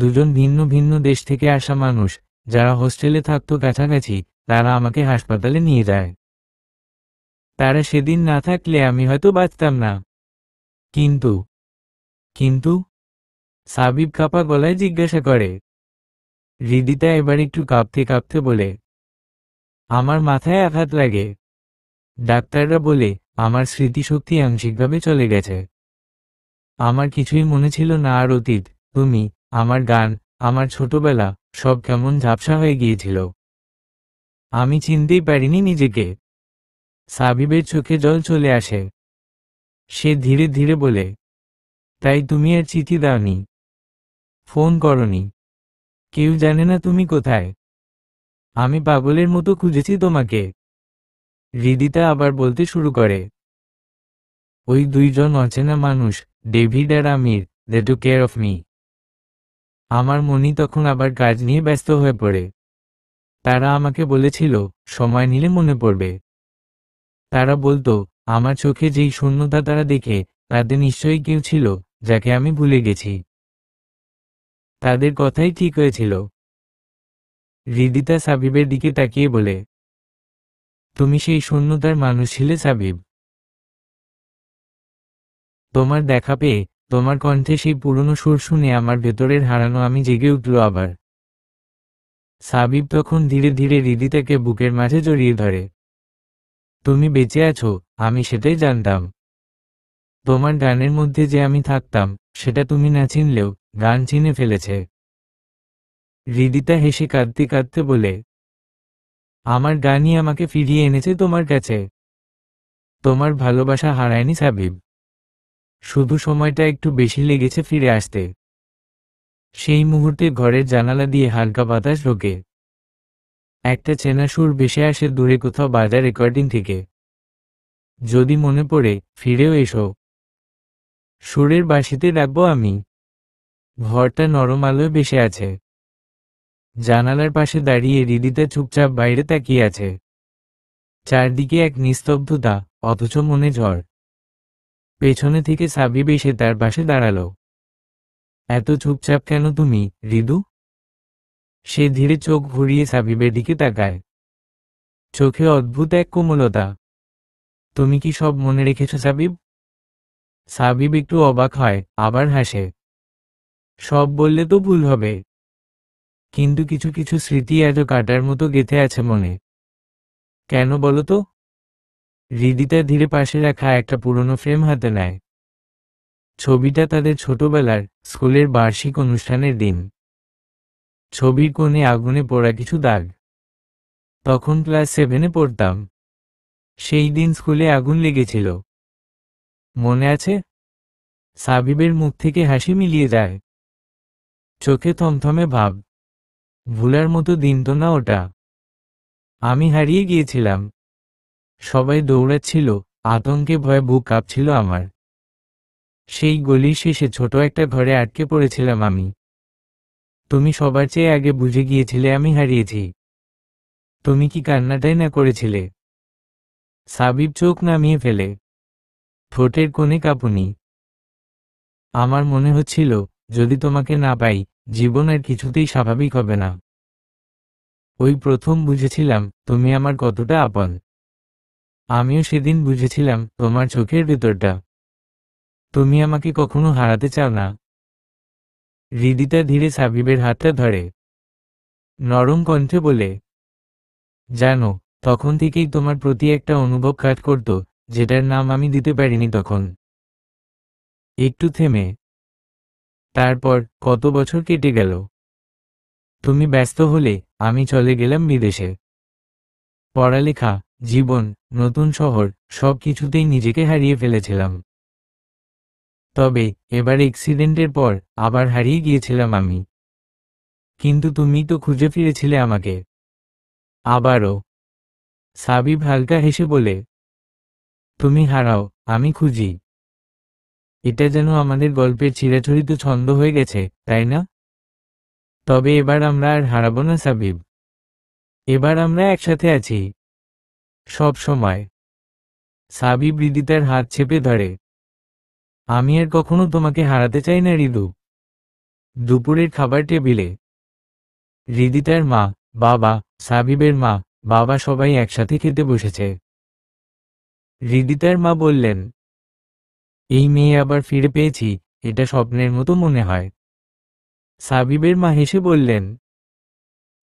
দুজন ভিন্ন ভিন্ন দেশ থেকে আসা মানুষ, যারা হোস্টেলে থাকতো কাছাকাছি, তারা আমাকে হাসপাতালে নিয়ে যায়। তারা সেদিন না থাকলে আমি হয়তো বাঁচতাম না। কিন্তু কিন্তু সাবিব কাঁপা গলায় জিজ্ঞাসা করে। হৃদিতা এবার একটু কাঁপতে কাঁপতে বলে, আমার মাথায় আঘাত লাগে। ডাক্তাররা বলে আমার স্মৃতিশক্তি আংশিকভাবে চলে গেছে। আমার কিছুই মনে ছিল না, আর অতীত, তুমি, আমার গান, আমার ছোটবেলা, সব কেমন ঝাপসা হয়ে গিয়েছিল। আমি চিনতেই পারিনি নিজেকে। সাবিবের চোখে জল চলে আসে। সে ধীরে ধীরে বলে, তাই তুমি আর চিঠি দাওনি, ফোন করনি, কেউ জানে না তুমি কোথায়। আমি পাগলের মতো খুঁজেছি তোমাকে। হৃদিতা আবার বলতে শুরু করে, ওই 2জন অচেনা মানুষ, ডেভিড আর Amir, they took care of me. আমার মনি তখন আবার কাজ নিয়ে ব্যস্ত হয়ে পড়ে। তারা আমাকে বলেছিল সময় নিলে মনে পড়বে। তারা বলতো আমার চোখে যেই শূন্যতা তারা দেখে, তাদের নিশ্চয়ই কেউ ছিল যাকে আমি ভুলে গেছি। তাদের কথাই ঠিক হয়েছিল। হৃদিতা সাবিবের দিকে তাকিয়ে বলে, তুমি সেই শূন্যতার মানুষ ছিলে সাবিব। তোমার দেখা পেয়ে, তোমার কণ্ঠে সেই পুরনো সুর শুনে আমার ভেতরের হারানো আমি জেগে উঠল আবার। সাবিব তখন ধীরে ধীরে হৃদিতাকে বুকের মাঝে জড়িয়ে ধরে। তুমি বেঁচে আছো, আমি সেটাই জানতাম। তোমার গানের মধ্যে যে আমি থাকতাম, সেটা তুমি না চিনলেও গান চিনে ফেলেছে। হৃদিতা হেসে কাঁদতে কাঁদতে বলে, আমার গানই আমাকে ফিরিয়ে এনেছে তোমার কাছে। তোমার ভালোবাসা হারায়নি সাবিব, শুধু সময়টা একটু বেশি লেগেছে ফিরে আসতে। সেই মুহূর্তে ঘরের জানালা দিয়ে হালকা বাতাস ঢোকে, একটা চেনা সুর ভেসে আসে দূরে কোথাও বাজার রেকর্ডিং থেকে। যদি মনে পড়ে ফিরেও এসো, সুরের বাঁশিতে রাখবো আমি। ঘরটা নরম আলোয় ভেসে আছে, জানালার পাশে দাঁড়িয়ে হৃদিতা চুপচাপ বাইরে তাকিয়ে আছে। চারদিকে এক নিস্তব্ধতা, অথচ মনে ঝড়। পেছনে থেকে সাবিব এসে তার পাশে দাঁড়ালো। এত চুপচাপ কেন তুমি, হৃদু? সে ধীরে চোখ ঘুরিয়ে সাবিবের দিকে তাকায়, চোখে অদ্ভুত এক কোমলতা। তুমি কি সব মনে রেখেছ সাবিব? সাবিব একটু অবাক হয়, আবার হাসে। সব বললে তো ভুল হবে, কিন্তু কিছু কিছু স্মৃতি আজও কাটার মতো গেঁথে আছে মনে। কেন বলো তো? হৃদিতা ধীরে পাশে রাখা একটা পুরনো ফ্রেম হাতে নেয়। ছবিটা তাদের ছোটবেলার স্কুলের বার্ষিক অনুষ্ঠানের দিন। ছবির কোণে আগুনে পোড়া কিছু দাগ। তখন ক্লাস 7-এ পড়তাম। সেই দিন স্কুলে আগুন লেগেছিল, মনে আছে? সাবিবের মুখ থেকে হাসি মিলিয়ে যায়, চোখে থমথমে ভাব। ভুলার মতো দিন তো না ওটা। আমি হারিয়ে গিয়েছিলাম, সবাই দৌড়াচ্ছিল, আতঙ্কে ভয়ে বুক কাঁপছিল আমার। সেই গলির শেষে ছোট একটা ঘরে আটকে পড়েছিলাম আমি। তুমি সবার চেয়ে আগে বুঝে গিয়েছিলে আমি হারিয়েছি। তুমি কি কান্নাটাই না করেছিলে? সাবিব চোখ নামিয়ে ফেলে, ঠোঁটের কোণে কাঁপুনি। আমার মনে হচ্ছিল, যদি তোমাকে না পাই, জীবন আর কিছুতেই স্বাভাবিক হবে না। ওই প্রথম বুঝেছিলাম তুমি আমার কতটা আপন। আমিও সেদিন বুঝেছিলাম তোমার চোখের ভেতরটা। তুমি আমাকে কখনো হারাতে চাও না। হৃদিতা ধীরে সাবিবের হাতটা ধরে, নরম কণ্ঠে বলে, জানো, তখন থেকেই তোমার প্রতি একটা অনুভব কাজ করত, যেটার নাম আমি দিতে পারিনি তখন। একটু থেমে, তারপর কত বছর কেটে গেল। তুমি ব্যস্ত হলে আমি চলে গেলাম বিদেশে। পড়ালেখা, জীবন, নতুন শহর, সব কিছুতেই নিজেকে হারিয়ে ফেলেছিলাম। তবে এবার অ্যাক্সিডেন্টের পর আবার হারিয়ে গিয়েছিলাম আমি। কিন্তু তুমি তো খুঁজে ফিরেছিলে আমাকে। আবারও। সাবিব হালকা হেসে বলে, তুমি হারাও, আমি খুঁজি। এটা যেন আমাদের গল্পের চিরাচরিত ছন্দ হয়ে গেছে, তাই না? তবে এবার আমরা আর হারাবো না সাবিব। এবার আমরা একসাথে আছি, সব সময়। সাবিব হৃদিতার হাত চেপে ধরে, আমি আর কখনো তোমাকে হারাতে চাই না হৃদু। দুপুরের খাবার টেবিলে হৃদিতার মা, বাবা, সাবিবের মা, বাবা সবাই একসাথে খেতে বসেছে। হৃদিতার মা বললেন, এই মেয়ে আবার ফিরে পেয়েছি, এটা স্বপ্নের মতো মনে হয়। সাবিবের মা হেসে বললেন,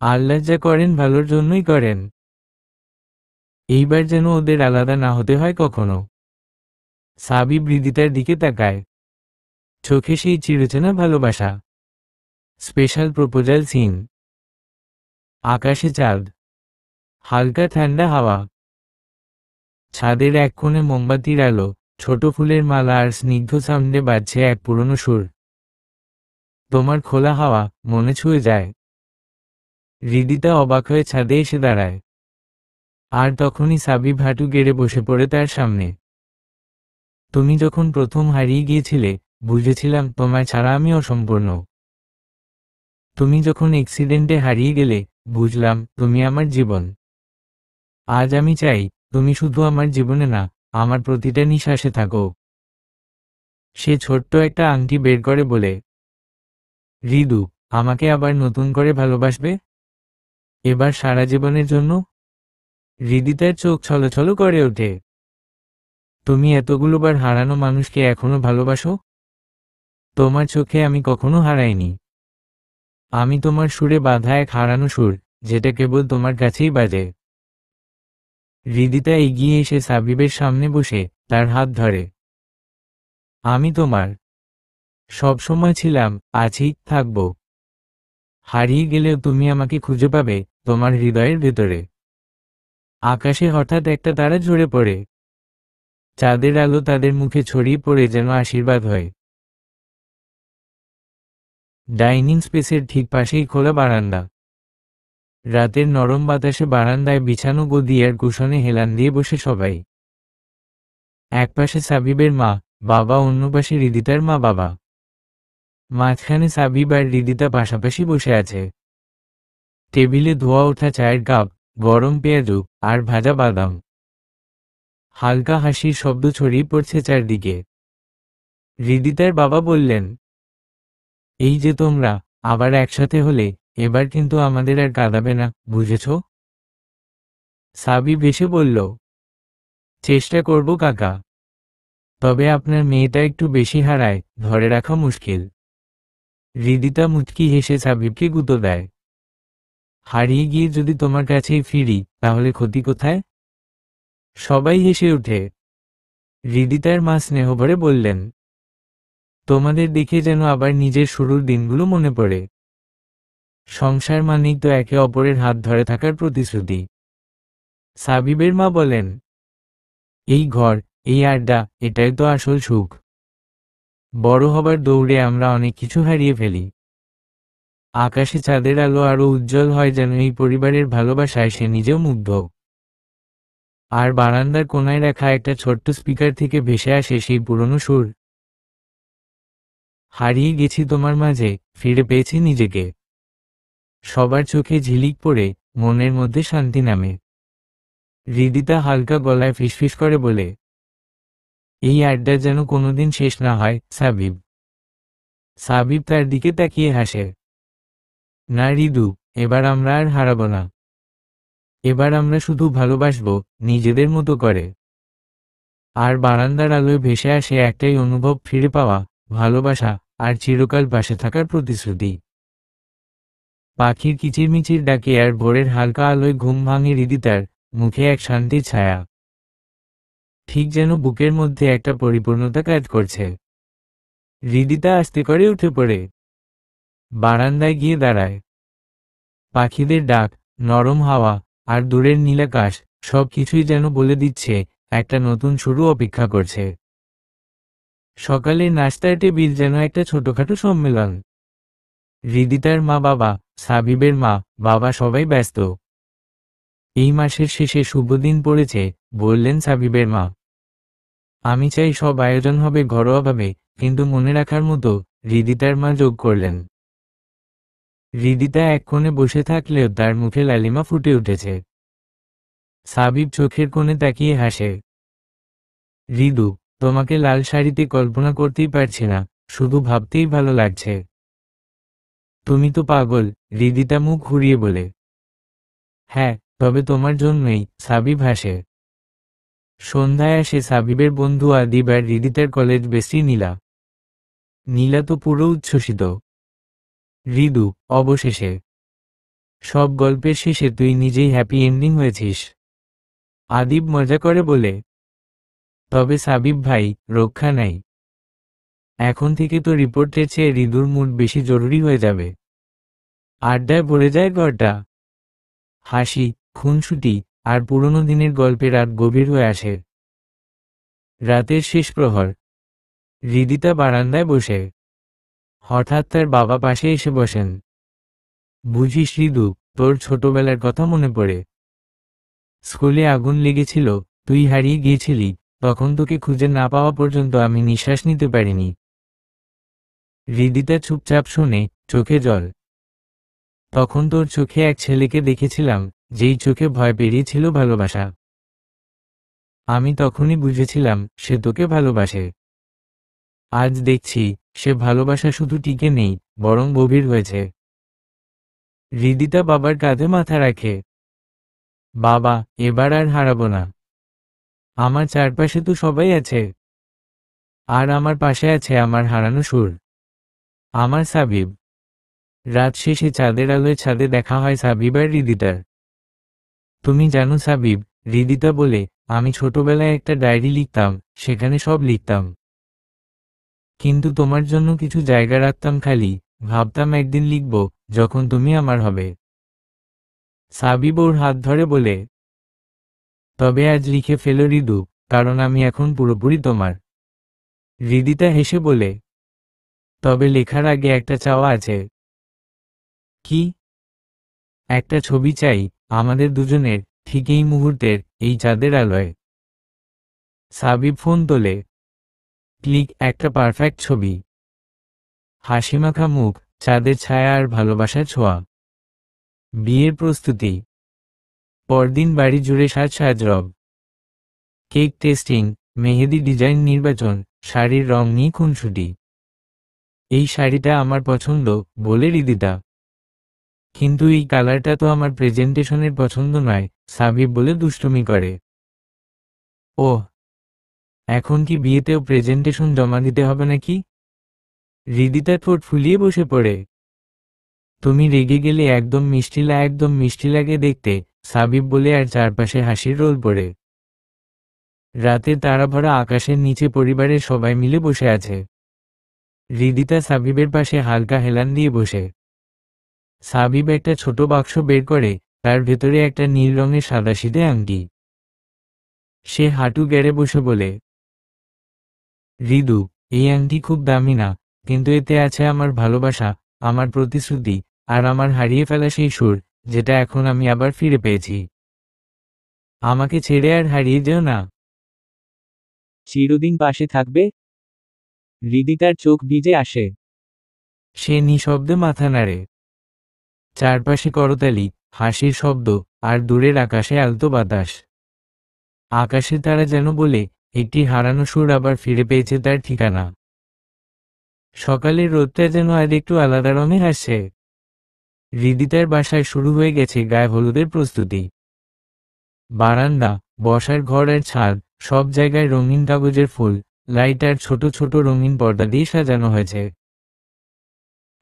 আল্লাহ যা করেন ভালোর জন্যই করেন। এইবার যেন ওদের আলাদা না হতে হয় কখনো। সাবিব হৃদিতার দিকে তাকায়, চোখে সেই চিরচেনা ভালোবাসা। Special proposal scene. আকাশে চাঁদ, হালকা ঠান্ডা হাওয়া, ছাদের এক কোণে মোমবাতির আলো, ছোট ফুলের মালা আর স্নিগ্ধ সাউন্ডে বাজছে এক পুরনো সুর। তোমার খোলা হাওয়া মনে ছুঁয়ে যায়। হৃদিতা অবাক হয়ে ছাদে এসে দাঁড়ায়, আর তখনই সাবিব হাঁটু গেড়ে বসে পড়ে তার সামনে। তুমি যখন প্রথম হারিয়ে গিয়েছিলে, বুঝেছিলাম তোমায় ছাড়া আমি অসম্পূর্ণ। তুমি যখন অ্যাক্সিডেন্টে হারিয়ে গেলে, বুঝলাম তুমি আমার জীবন। আজ আমি চাই, তুমি শুধু আমার জীবনে না, আমার প্রতিটা নিঃশ্বাসে থাকো। সে ছোট্ট একটা আংটি বের করে বলে, হৃদু, আমাকে আবার নতুন করে ভালোবাসবে? এবার সারা জীবনের জন্য? হৃদিতার চোখ ছলছল করে ওঠে। তুমি এতগুলোবার হারানো মানুষকে এখনো ভালোবাসো? তোমার চোখে আমি কখনো হারাইনি। আমি তোমার সুরে বাঁধা এক হারানো সুর, যেটা কেবল তোমার কাছেই বাজে। হৃদিতা এগিয়ে এসে সাবিবের সামনে বসে তার হাত ধরে। আমি তোমার, সব সময় ছিলাম, আছি, থাকবো। হারিয়ে গেলেও তুমি আমাকে খুঁজে পাবে তোমার হৃদয়ের ভেতরে। আকাশে হঠাৎ একটা তারা ঝরে পড়ে। চাঁদের আলো তাদের মুখে ছড়িয়ে পড়ে যেন আশীর্বাদ হয়। ডাইনিং স্পেসের ঠিক পাশেই খোলা বারান্দা। রাতের নরম বাতাসে বারান্দায় বিছানো গদি আর কুশনে হেলান দিয়ে বসে সবাই। একপাশে সাবিবের মা বাবা, অন্য পাশে হৃদিতার মা বাবা। মাঝখানে সাবিব আর হৃদিতা পাশাপাশি বসে আছে। টেবিলে ধোয়া ওঠা চায়ের কাপ, গরম পেঁয়াজু আর ভাজা বাদাম। হালকা হাসির শব্দ ছড়িয়ে পড়ছে চারদিকে। হৃদিতার বাবা বললেন, এই যে তোমরা আবার একসাথে হলে, এবার কিন্তু আমাদের আর কাঁদাবে না, বুঝেছ? সাবিব এসে বলল, চেষ্টা করব কাকা, তবে আপনার মেয়েটা একটু বেশি হারায়, ধরে রাখা মুশকিল। হৃদিতা মুচকি হেসে সাবিবকে গুঁতো দেয়। হারিয়ে গিয়ে যদি তোমার কাছেই ফিরি, তাহলে ক্ষতি কোথায়? সবাই হেসে ওঠে। হৃদিতার মা স্নেহভরে বললেন, তোমাদের দেখে যেন আবার নিজের শুরুর দিনগুলো মনে পড়ে। সংসার মানেই তো একে অপরের হাত ধরে থাকার প্রতিশ্রুতি। সাবিবের মা বলেন, এই ঘর, এই আড্ডা, এটাই তো আসল সুখ। বড় হবার দৌড়ে আমরা অনেক কিছু হারিয়ে ফেলি। আকাশে চাঁদের আলো আরো উজ্জ্বল হয় যেন এই পরিবারের ভালোবাসায় সে নিজেও মুগ্ধ। আর বারান্দার কোনায় রাখা একটা ছোট্ট স্পিকার থেকে ভেসে আসে সেই পুরনো সুর। হারিয়ে গেছি তোমার মাঝে, ফিরে পেয়েছি নিজেকে। সবার চোখে ঝিলিক পড়ে, মনের মধ্যে শান্তি নামে। হৃদিতা হালকা গলায় ফিসফিস করে বলে, এই আড্ডা যেন কোনোদিন শেষ না হয় সাবিব। সাবিব তার দিকে তাকিয়ে হাসে। না হৃদু, এবার আমরা আর হারাবো না। এবার আমরা শুধু ভালোবাসবো, নিজেদের মতো করে। আর বারান্দার আলোয় ভেসে আসে একটাই অনুভব, ফিরে পাওয়া ভালোবাসা আর চিরকাল পাশে থাকার প্রতিশ্রুতি। পাখির কিচিরমিচির ডাকে আর ভোরের হালকা আলোয় ঘুম ভাঙে হৃদিতার, মুখে এক শান্তির ছায়া। ঠিক যেন বুকের মধ্যে একটা পরিপূর্ণতা কাজ করছে। হৃদিতা আস্তে করে উঠে পড়ে বারান্দায় গিয়ে দাঁড়ায়। পাখিদের ডাক, নরম হাওয়া আর দূরের নীলাকাশ, সব কিছুই যেন বলে দিচ্ছে একটা নতুন শুরু অপেক্ষা করছে। সকালের নাস্তার টেবিল যেন একটা ছোটখাটো সম্মেলন। হৃদিতার মা বাবা, সাবিবের মা বাবা সবাই ব্যস্ত। এই মাসের শেষে শুভ দিন পড়েছে, বললেন সাবিবের মা। আমি চাই সব আয়োজন হবে ঘরোয়াভাবে, কিন্তু মনে রাখার মতো, হৃদিতার মা যোগ করলেন। হৃদিতা এক কোণে বসে থাকলেও তার মুখে লালিমা ফুটে উঠেছে। সাবিব চোখের কোণে তাকিয়ে হাসে। হৃদু, তোমাকে লাল শাড়িতে কল্পনা করতেই পারছি না, শুধু ভাবতেই ভালো লাগছে। তুমি তো পাগল, হৃদিতা মুখ ঘুরিয়ে বলে। হ্যাঁ, তবে তোমার জন্যই, সাবিব হাসে। সন্ধ্যায় আসে সাবিবের বন্ধু আদিব আর হৃদিতার কলেজ বেস্টি নীলা। নীলা তো পুরো উচ্ছ্বসিত। হৃদু, অবশেষে সব গল্পের শেষে তুই নিজেই হ্যাপি এন্ডিং হয়েছিস। আদিব মজা করে বলে। তবে সাবিব ভাই, রক্ষা নাই। এখন থেকে তো রিপোর্টের চেয়ে হৃদুর মুড বেশি জরুরি হয়ে যাবে। আড্ডায় ভরে যায় ঘরটা। হাসি, খুনসুটি আর পুরনো দিনের গল্পে রাত গভীর হয়ে আসে। রাতের শেষ প্রহর। হৃদিতা বারান্দায় বসে। হঠাৎ তার বাবা পাশে এসে বসেন। বুঝিস হৃদু, তোর ছোটবেলার কথা মনে পড়ে। স্কুলে আগুন লেগেছিল, তুই হারিয়ে গিয়েছিলি, তখন তোকে খুঁজে না পাওয়া পর্যন্ত আমি নিঃশ্বাস নিতে পারিনি। হৃদিতা চুপচাপ শুনে, চোখে জল। তখন তোর চোখে এক ছেলেকে দেখেছিলাম, যেই চোখে ভয় পেরিয়েছিল ভালোবাসা। আমি তখনই বুঝেছিলাম সে তোকে ভালোবাসে। আজ দেখছি, সে ভালোবাসা শুধু টিকে নেই, বরং গভীর হয়েছে। হৃদিতা বাবার কাঁধে মাথা রাখে। বাবা, এবার আর হারাবো না। আমার চারপাশে তো সবাই আছে। আর আমার পাশে আছে আমার হারানো সুর, আমার সাবিব। রাত শেষে চাঁদের আলোয় ছাদে দেখা হয় সাবিব আর হৃদিতার। তুমি জানো সাবিব, হৃদিতা বলে, আমি ছোটবেলায় একটা ডায়েরি লিখতাম, সেখানে সব লিখতাম। কিন্তু তোমার জন্য কিছু জায়গা রাখতাম খালি, ভাবতাম একদিন লিখব, যখন তুমি আমার হবে। সাবিব ওর হাত ধরে বলে, তবে আজ লিখে ফেলো হৃদু, কারণ আমি এখন পুরোপুরি তোমার। হৃদিতা হেসে বলে, তবে লেখার আগে একটা চাওয়া আছে। কি? একটা ছবি চাই, আমাদের দুজনের, ঠিক এই মুহূর্তের, এই চাঁদের আলোয়। সাবিব ফোন তোলে। ক্লিক, একটা পারফেক্ট ছবি। হাসিমাখা মুখ, চাঁদের ছায়া আর ভালোবাসার ছোঁয়া। বিয়ের প্রস্তুতি। পরদিন বাড়ি জুড়ে সাজ রব। কেক টেস্টিং, মেহেদি ডিজাইন নির্বাচন, শাড়ির রং নিয়ে খুনসুটি। এই শাড়িটা আমার পছন্দ, বলে হৃদিতা। কিন্তু এই কালারটা তো আমার প্রেজেন্টেশনের পছন্দ নয়, সাবিব বলে দুষ্টুমি করে। ওহ, এখন কি বিয়েতেও প্রেজেন্টেশন জমা দিতে হবে নাকি? হৃদিতা ঠোঁট ফুলিয়ে বসে পড়ে। তুমি রেগে গেলে একদম মিষ্টি লাগে দেখতে, সাবিব বলে আর চারপাশে হাসির রোল পড়ে। রাতে তারাভরা আকাশের নিচে পরিবারের সবাই মিলে বসে আছে। হৃদিতা সাবিবের পাশে হালকা হেলান দিয়ে বসে। সাবিব একটা ছোট বাক্স বের করে, তার ভেতরে একটা নীল রঙের সাদাসিধে আংটি। সে হাঁটু গেড়ে বসে বলে, হৃদু, এই আংটি খুব দামি না, কিন্তু এতে আছে আমার ভালোবাসা, আমার প্রতিশ্রুতি, আর আমার হারিয়ে ফেলা সেই সুর, যেটা এখন আমি আবার ফিরে পেয়েছি। আমাকে ছেড়ে আর হারিয়ে যেও না। চিরদিন পাশে থাকবে? হৃদিতার চোখ ভিজে আসে। সে নিঃশব্দে মাথা নাড়ে। চারপাশে করতালি, হাসির শব্দ, আর দূরের আকাশে আলতো বাতাস। আকাশে তারা যেন বলে, একটি হারানো সুর আবার ফিরে পেয়েছে তার ঠিকানা। সকালের রোদটা যেন আর একটু আলাদা রঙে আসছে। হৃদিতার বাসায় শুরু হয়ে গেছে গায়ে হলুদের প্রস্তুতি। বারান্দা, বসার ঘর আর ছাদ, সব জায়গায় রঙিন কাগজের ফুল, লাইট আর ছোট ছোট রঙিন পর্দা দিয়ে সাজানো হয়েছে।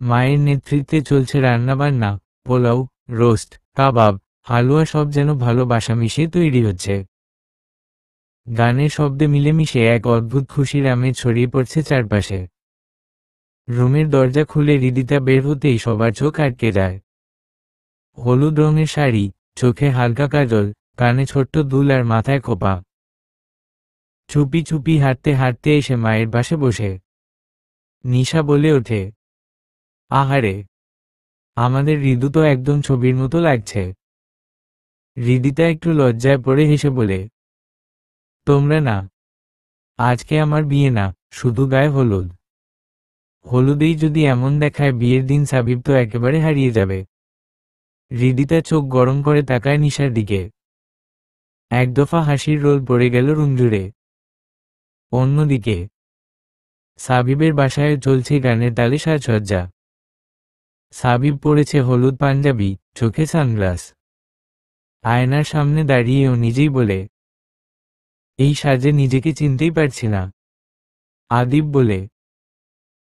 মায়ের নেতৃত্বে চলছে রান্নাবান্না, পোলাও, রোস্ট, কাবাব, হালুয়া, সব যেন ভালোবাসা মিশিয়ে তৈরি হচ্ছে। গানের শব্দে মিলেমিশে এক অদ্ভুত খুশির আমেজ ছড়িয়ে পড়ছে চারপাশে। রুমের দরজা খুলে হৃদিতা বের হতেই সবার চোখ আটকে যায়। হলুদ রঙের শাড়ি, চোখে হালকা কাজল, কানে ছোট্ট দুল আর মাথায় খোপা। চুপি চুপি হাঁটতে হাঁটতে এসে মায়ের পাশে বসে। নিশা বলে ওঠে, আহারে, আমাদের হৃদু তো একদম ছবির মতো লাগছে। হৃদিতা একটু লজ্জায় পড়ে হেসে বলে, তোমরা না, আজকে আমার বিয়ে না, শুধু গায়ে হলুদ। হলুদেই যদি এমন দেখায় বিয়ের দিন সাবিব তো একেবারে হারিয়ে যাবে। হৃদিতা চোখ গরম করে তাকায় নিশার দিকে। এক দফা হাসির রোল পড়ে গেল রুম জুড়ে। অন্যদিকে সাবিবের বাসায় চলছে গানের তালে সাজসজ্জা। সাবিব পরেছে হলুদ পাঞ্জাবি, চোখে সানগ্লাস। আয়নার সামনে দাঁড়িয়ে ও নিজেই বলে, এই সাজে নিজেকে চিনতেই পারছি না। আদিব বলে,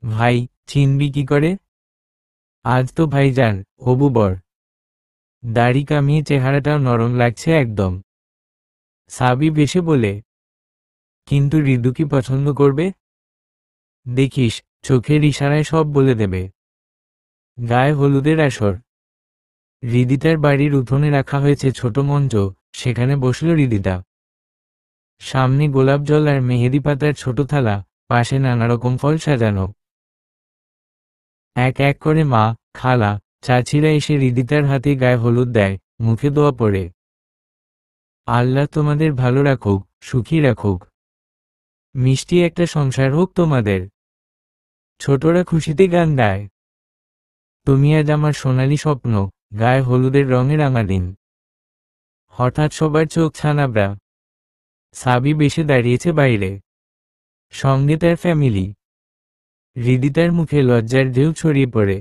ভাই, চিনবি কি করে? আজ তো ভাইজান, হবু বর। দাড়ি কামিয়ে চেহারাটাও নরম লাগছে একদম। সাবিব এসে বলে, কিন্তু হৃদু কি পছন্দ করবে? দেখিস, চোখের ইশারায় সব বলে দেবে। গায়ে হলুদের আসর। হৃদিতার বাড়ির উঠোনে রাখা হয়েছে ছোট মঞ্চ, সেখানে বসল হৃদিতা। সামনে গোলাপ জল আর মেহেদি পাতার ছোট থালা, পাশে নানারকম ফল সাজানো। এক এক করে মা, খালা, চাচিরা এসে হৃদিতার হাতে গায়ে হলুদ দেয়, মুখে দোয়া পড়ে। আল্লাহ তোমাদের ভালো রাখুক, সুখী রাখুক। মিষ্টি একটা সংসার হোক তোমাদের। ছোটরা খুশিতে গান গায়। তুমি আজ আমার সোনালি স্বপ্ন, গায়ে হলুদের রঙে রাঙা দিন। হঠাৎ সবার চোখ ছানাবড়া। সাবিব এসে দাঁড়িয়েছে বাইরে। সঙ্গে তার ফ্যামিলি। হৃদিতার মুখে লজ্জার ঢেউ ছড়িয়ে পড়ে।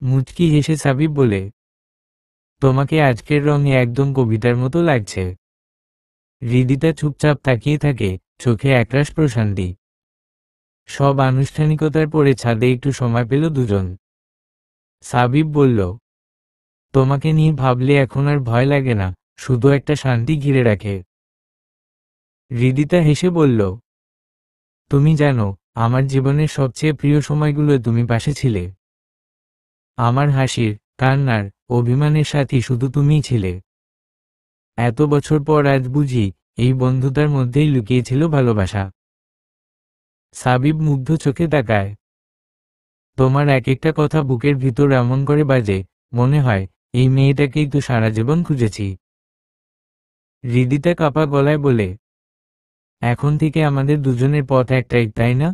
মুচকি হেসে সাবিব বলে, তোমাকে আজকের রঙে একদম কবিতার মতো লাগছে। হৃদিতা চুপচাপ তাকিয়ে থাকে, চোখে একরাশ প্রশান্তি। সব আনুষ্ঠানিকতার পরে ছাদে একটু সময় পেল দুজন। সাবিব বলল, তোমাকে নিয়ে ভাবলে এখন আর ভয় লাগে না, শুধু একটা শান্তি ঘিরে রাখে। হৃদিতা হেসে বলল, তুমি জানো, আমার জীবনের সবচেয়ে প্রিয় সময়গুলো তুমি পাশে ছিলে। আমার হাসির, কান্নার, অভিমানের সাথী শুধু তুমিই ছিলে। এত বছর পর আজ বুঝি, এই বন্ধুতার মধ্যেই লুকিয়ে ছিল ভালোবাসা। সাবিব মুগ্ধ চোখে তাকায়। তোমার এক একটা কথা বুকের ভিতর এমন করে বাজে, মনে হয় এই মেয়েটাকেই তো সারা জীবন খুঁজেছি। হৃদিতা কাপা গলায় বলে, এখন থেকে আমাদের দুজনের পথ একটাই, তাই না?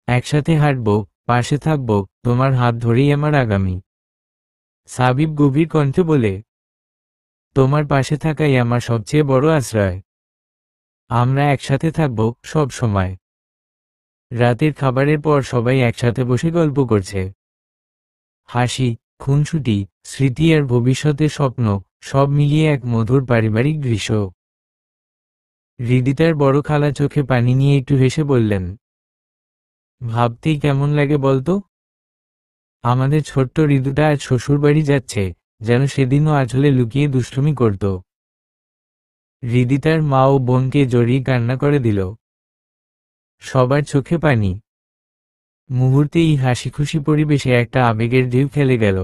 একসাথে হাঁটবো, পাশে থাকবো, তোমার হাত ধরেই আমার আগামী। সাবিব গভীর কণ্ঠে বলে, তোমার পাশে থাকাই আমার সবচেয়ে বড় আশ্রয়। আমরা একসাথে থাকবো সব সময়। রাতের খাবারের পর সবাই একসাথে বসে গল্প করছে। হাসি, খুনসুটি, স্মৃতি আর ভবিষ্যতের স্বপ্ন সব মিলিয়ে এক মধুর পারিবারিক দৃশ্য। হৃদিতার বড় খালা চোখে পানি নিয়ে একটু হেসে বললেন, ভাবতেই কেমন লাগে বলতো, আমাদের ছোট্ট ঋতুটা আজ শ্বশুর বাড়ি যাচ্ছে, যেন সেদিনও আঁচলে লুকিয়ে দুষ্টুমি করত। হৃদিতার মা ও বোনকে জড়িয়ে কান্না করে দিল। সবার চোখে পানি। মুহূর্তেই হাসি খুশি পরিবেশে একটা আবেগের ঢেউ খেলে গেল।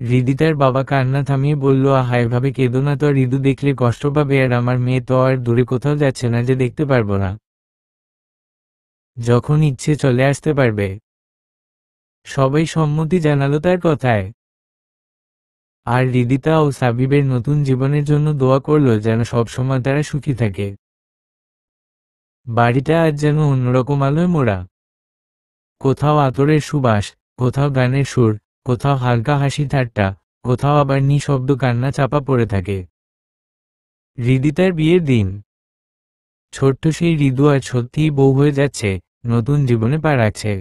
হৃদিতার বাবা কান্না থামিয়ে বলল, আহা, এভাবে কেঁদো না তো, ঋতু দেখলে কষ্ট পাবে, আর আমার মেয়ে তো আর দূরে কোথাও যাচ্ছে না যে দেখতে পারবো না। যখন ইচ্ছে চলে আসতে পারবে। সবাই সম্মতি জানালো তার কথায়। আর হৃদিতা ও সাবিবের নতুন জীবনের জন্য দোয়া করলো যেন সবসময় তারা সুখী থাকে। বাড়িটা আজ যেন অন্যরকম আলোয় মোড়া। কোথাও আতরের সুবাস, কোথাও গানের সুর, কোথাও হালকা হাসি ঠাট্টা, কোথাও আবার নিঃশব্দ কান্না চাপা পড়ে থাকে। হৃদিতার বিয়ের দিন। ছোট্ট সেই হৃদু আজ সত্যিই বউ হয়ে যাচ্ছে, নতুন জীবনে পা রাখছে।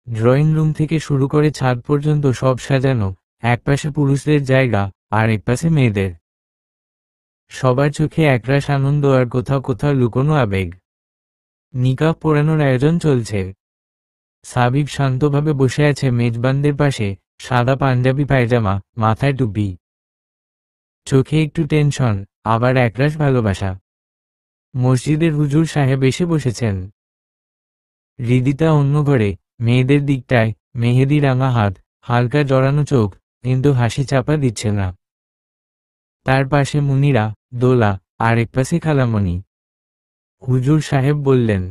ড্রয়িং রুম থেকে শুরু করে ছাদ পর্যন্ত সব সাজানো, একপাশে পুরুষদের জায়গা আর একপাশে মেয়েদের। সবার চোখে একরাশ আনন্দ আর কোথাও কোথাও লুকোনো আবেগ। নিকাহ পড়ানোর আয়োজন চলছে। সাবিব শান্তভাবে বসে আছে মেজবানদের পাশে, সাদা পাঞ্জাবি পায়জামা, মাথায় টুপি। চোখে একটু টেনশন, আবার একরাশ ভালোবাসা। মসজিদের হুজুর সাহেব এসে বসেছেন। হৃদিতা অন্য ঘরে, মেয়েদের দিকটায়, মেহেদি রাঙা হাত, হালকা জড়ানো চোখ, কিন্তু হাসি চাপা দিচ্ছে না। তার পাশে মুনিরা, দোলা, আর একপাশে খালামণি। হুজুর সাহেব বললেন,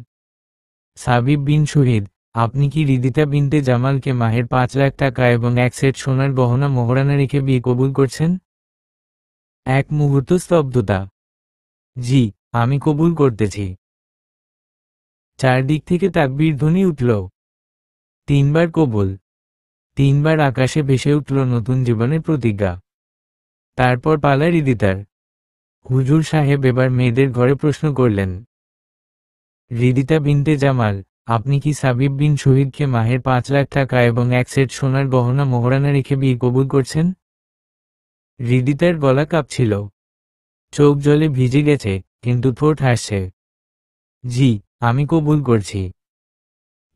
সাবিব বিন শহীদ, আপনি কি হৃদিতা বিনতে জামালকে মাহের 5 লাখ টাকা এবং এক সেট সোনার গহনা মোহরানা রেখে বিয়ে কবুল করছেন? এক মুহূর্ত স্তব্ধতা। জি, আমি কবুল করতেছি। চারদিক থেকে তাকবীর ধ্বনি উঠল। 3 বার কবুল। 3 বার আকাশে ভেসে উঠল নতুন জীবনের প্রতিজ্ঞা। তারপর পালা হৃদিতার। হুজুর সাহেব এবার মেয়েদের ঘরে প্রশ্ন করলেন, হৃদিতা বিনতে জামাল, আপনি কি সাবিব বিন শহীদকে মাহের 5 লাখ টাকা এবং এক সেট সোনার গহনা মোহরানা রেখে বিয়ে কবুল করছেন? হৃদিতার গলা কাঁপছিল। চোখ জলে ভিজে গেছে, কিন্তু ঠোঁট হাসছে। জি, আমি কবুল করছি।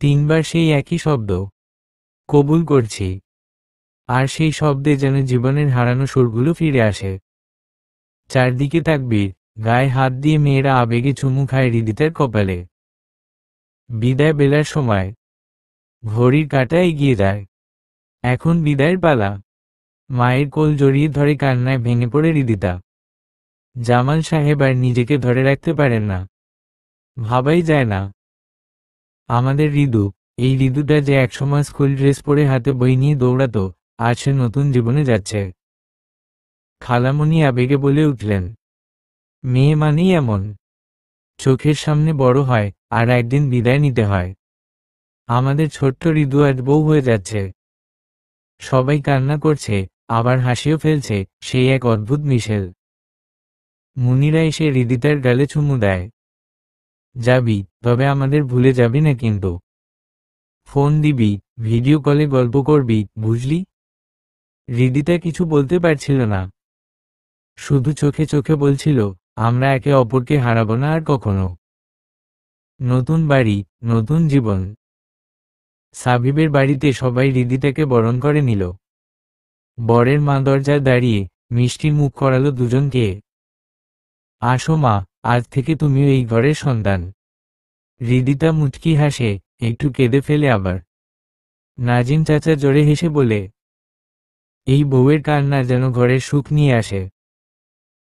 3 বার সেই একই শব্দ, কবুল করছি। আর সেই শব্দে যেন জীবনের হারানো সুরগুলো ফিরে আসে। চারদিকে তাকবীর, গায়ে হাত দিয়ে মেয়েরা আবেগে চুমু খায় হৃদিতার কপালে। বিদায় বেলার সময়। ঘড়ির কাঁটা এগিয়ে যায়। এখন বিদায়ের পালা। মায়ের কোল জড়িয়ে ধরে কান্নায় ভেঙে পড়ে হৃদিতা। জামাল সাহেব আর নিজেকে ধরে রাখতে পারেন না। ভাবাই যায় না, আমাদের ঋতু, এই ঋতুটা যে একসময় স্কুল ড্রেস পরে হাতে বই নিয়ে দৌড়াতো, আজ সে নতুন জীবনে যাচ্ছে। খালামণি আবেগে বলে উঠলেন, মেয়ে মানেই এমন, চোখের সামনে বড় হয় আর একদিন বিদায় নিতে হয়। আমাদের ছোট্ট ঋতু আজ বউ হয়ে যাচ্ছে। সবাই কান্না করছে, আবার হাসিও ফেলছে, সেই এক অদ্ভুত মিশেল। মুনিরা এসে হৃদিতার গালে চুমু দেয়। যাবি, তবে আমাদের ভুলে যাবি না কিন্তু। ফোন দিবি, ভিডিও কলে গল্প করবি, বুঝলি? হৃদিতা কিছু বলতে পারছিল না, শুধু চোখে চোখে বলছিল, আমরা একে অপরকে হারাবো না আর কখনো। নতুন বাড়ি, নতুন জীবন। সাবিবের বাড়িতে সবাই হৃদিতাকে বরণ করে নিল। বরের মা দরজায় দাঁড়িয়ে মিষ্টি মুখ করালো দুজনকে। আসো মা, আজ থেকে তুমিও এই ঘরের সন্তান। হৃদিতা মুচকি হাসে, একটু কেঁদে ফেলে আবার। নাজিম চাচা জোরে হেসে বলে, এই বউয়ের কান্না যেন ঘরের সুখ নিয়ে আসে।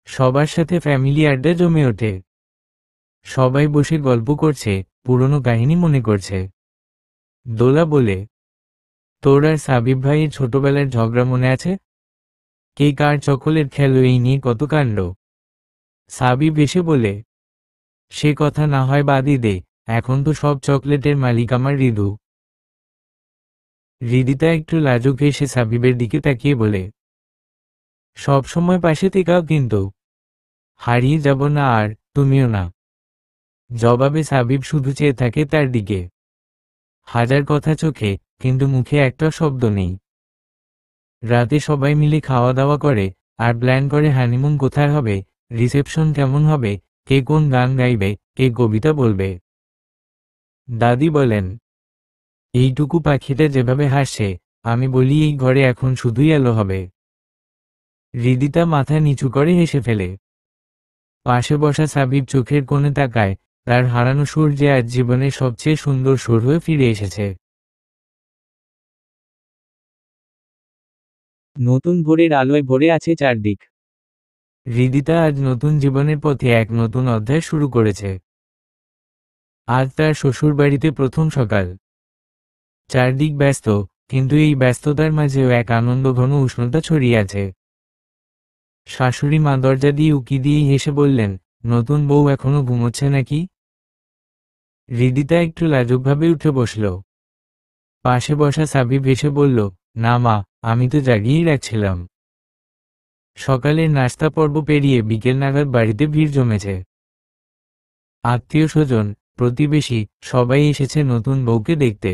সবার সাথে ফ্যামিলি আড্ডা জমে ওঠে। সবাই বসে গল্প করছে, পুরনো কাহিনী মনে করছে। দোলা বলে, তোর আর সাবিব ভাইয়ের ছোটবেলার ঝগড়া মনে আছে? কে কার চকোলেট খেলো এই নিয়ে কত কাণ্ড। সাবিব এসে বলে, সে কথা না হয় বাদই দে, এখন তো সব চকলেটের মালিক আমার হৃদু। হৃদিতা একটু লাজুক হেসে সাবিবের দিকে তাকিয়ে বলে, সব সময় পাশে থেকাও কিন্তু, হারিয়ে যাব না আর তুমিও না। জবাবে সাবিব শুধু চেয়ে থাকে তার দিকে। হাজার কথা চোখে, কিন্তু মুখে একটা শব্দ নেই। রাতে সবাই মিলে খাওয়া দাওয়া করে, আর প্ল্যান করে হানিমুন কোথায় হবে, রিসেপশন কেমন হবে, কে কোন গান গাইবে, কে কবিতা বলবে। দাদি বলেন, এইটুকু পাখিটা যেভাবে হাসছে, আমি বলি এই ঘরে এখন শুধুই আলো হবে। হৃদিতা মাথা নিচু করে হেসে ফেলে। পাশে বসা সাবিব চোখের কোণে তাকায়, তার হারানো সুর যে আজ জীবনের সবচেয়ে সুন্দর সুর হয়ে ফিরে এসেছে। নতুন ভোরের আলোয় ভরে আছে চারদিক। হৃদিতা আজ নতুন জীবনের পথে এক নতুন অধ্যায় শুরু করেছে। আজ তার শ্বশুরবাড়িতে প্রথম সকাল। চারদিক ব্যস্ত, কিন্তু এই ব্যস্ততার মাঝেও এক আনন্দঘন উষ্ণতা ছড়িয়ে আছে। শাশুড়ি মা দরজা দিয়ে উকি দিয়েই হেসে বললেন, নতুন বউ এখনো ঘুমোচ্ছে নাকি? হৃদিতা একটু লাজুকভাবে উঠে বসল। পাশে বসা সাবিব হেসে বলল, না মা, আমি তো জাগিয়েই রাখছিলাম। সকালের নাস্তা পর্ব পেরিয়ে বিকেল নাগাদ বাড়িতে ভিড় জমেছে। আত্মীয় স্বজন, প্রতিবেশী, সবাই এসেছে নতুন বউকে দেখতে।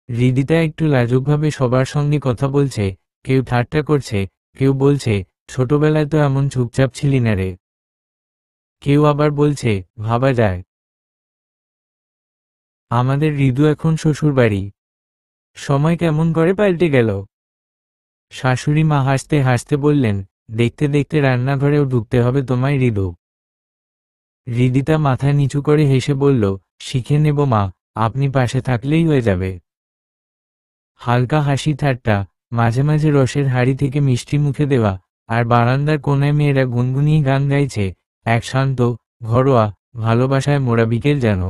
হৃদিতা একটু লাজুকভাবে সবার সঙ্গে কথা বলছে, কেউ ঠাট্টা করছে, কেউ বলছে, ছোটবেলায় তো এমন চুপচাপ ছিলি না রে। কেউ আবার বলছে, ভাবা যায়, আমাদের হৃদু এখন শ্বশুরবাড়ি। সময় কেমন করে পাল্টে গেল। শাশুড়ি মা হাসতে হাসতে বললেন, দেখতে দেখতে রান্নাঘরেও ঢুকতে হবে তোমায় হৃদু। হৃদিতা মাথা নিচু করে হেসে বলল, শিখে নেব মা, আপনি পাশে থাকলেই হয়ে যাবে। হালকা হাসি ঠাট্টা, মাঝে মাঝে রসের হাড়ি থেকে মিষ্টি মুখে দেওয়া, আর বারান্দার কোনায় মেয়েরা গুনগুনিয়ে গান গাইছে, এক শান্ত, ঘরোয়া, ভালোবাসায় মোড়া বিকেল যেন।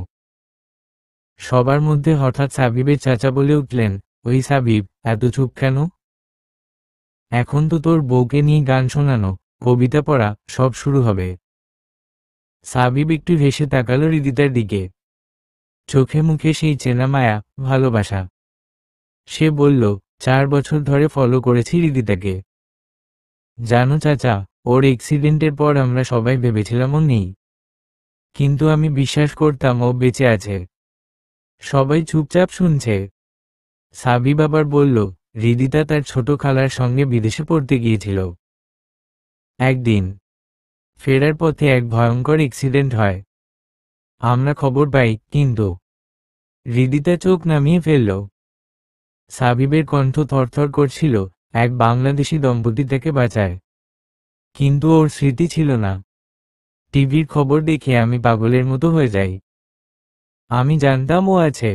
সবার মধ্যে হঠাৎ সাবিবের চাচা বলে উঠলেন, ওই সাবিব, এত চুপ কেন? এখন তো তোর বউকে নিয়ে গান শোনানো, কবিতা পড়া, সব শুরু হবে। সাবিব একটু হেসে তাকালো হৃদিতার দিকে। চোখে মুখে সেই চেনা মায়া, ভালোবাসা। সে বলল, 4 বছর ধরে ফলো করেছি হৃদিতাকে। জানো চাচা, ওর অ্যাক্সিডেন্টের পর আমরা সবাই ভেবেছিলাম ও নেই। কিন্তু আমি বিশ্বাস করতাম ও বেঁচে আছে। সবাই চুপচাপ শুনছে। সাবিব আবার বলল, হৃদিতা তার ছোট খালার সঙ্গে বিদেশে পড়তে গিয়েছিল। একদিন ফেরার পথে এক ভয়ঙ্কর অ্যাক্সিডেন্ট হয়। আমরা খবর পাই, কিন্তু হৃদিতা চোখ নামিয়ে ফেলল। সাবিবের কণ্ঠ থরথর করছিল, এক বাংলাদেশি দম্পতি তাকে বাঁচায়। কিন্তু ওর স্মৃতি ছিল না। টিভির খবর দেখে আমি পাগলের মতো হয়ে যাই। আমি জানতাম ও আছে।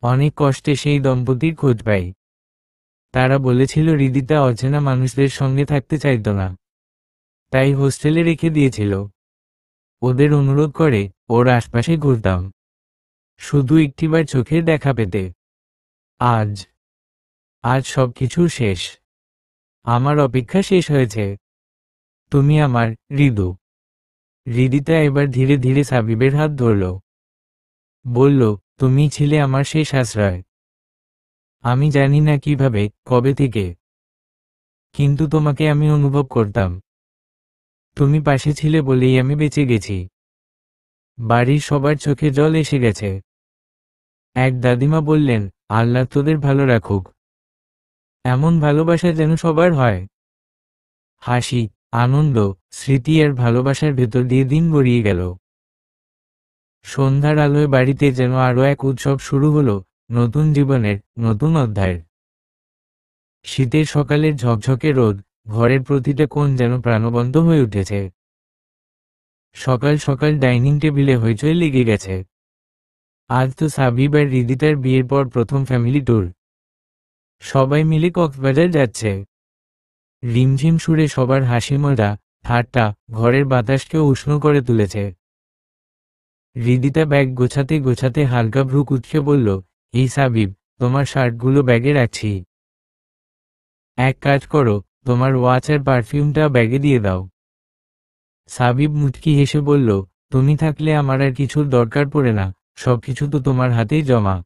অনেক কষ্টে সেই দম্পতির খোঁজ পাই। তারা বলেছিল হৃদিতা অচেনা মানুষদের সঙ্গে থাকতে চাইত না, তাই হোস্টেলে রেখে দিয়েছিল। ওদের অনুরোধ করে ওর আশপাশে ঘুরতাম, শুধু একটিবার চোখের দেখা পেতে। আজ আজ সবকিছু শেষ। আমার অপেক্ষা শেষ হয়েছে। তুমি আমার হৃদু। হৃদিতা এবার ধীরে ধীরে সাবিবের হাত ধরল। বলল, তুমি ছিলে আমার শেষ আশ্রয়। আমি জানি না কিভাবে, কবে থেকে, কিন্তু তোমাকে আমি অনুভব করতাম। তুমি পাশে ছিলে বলেই আমি বেঁচে গেছি। বাড়ির সবার চোখে জল এসে গেছে। এক দাদিমা বললেন, আল্লাহ তোদের ভালো রাখুক। এমন ভালোবাসা যেন সবার হয়। হাসি, আনন্দ, স্মৃতি আর ভালোবাসার ভেতর দিয়ে দিন গড়িয়ে গেল। সন্ধ্যার আলোয় বাড়িতে যেন আরও এক উৎসব শুরু হলো, নতুন জীবনের, নতুন অধ্যায়ের। শীতের সকালের ঝকঝকে রোদ, ঘরের প্রতিটা কোণ যেন প্রাণবন্ত হয়ে উঠেছে। সকাল সকাল ডাইনিং টেবিলে হইচই লেগে গেছে। আজ তো সাবিব আর হৃদিতার বিয়ের পর প্রথম ফ্যামিলি ট্যুর। সবাই মিলে কক্সবাজার যাচ্ছে। রিমঝিম সুরে সবার হাসি মজা, ঠাট্টা ঘরের বাতাসকেও উষ্ণ করে তুলেছে। হৃদিতা ব্যাগ গোছাতে গোছাতে হালকা ভ্রু কুঁচকে বলল, এই সাবিব, তোমার শার্টগুলো ব্যাগে রাখছি। এক কাজ করো, তোমার ওয়াচ আর পারফিউমটা ব্যাগে দিয়ে দাও। সাবিব মুচকি হেসে বলল, তুমি থাকলে আমার আর কিছুর দরকার পড়ে না, সবকিছু তো তোমার হাতেই জমা।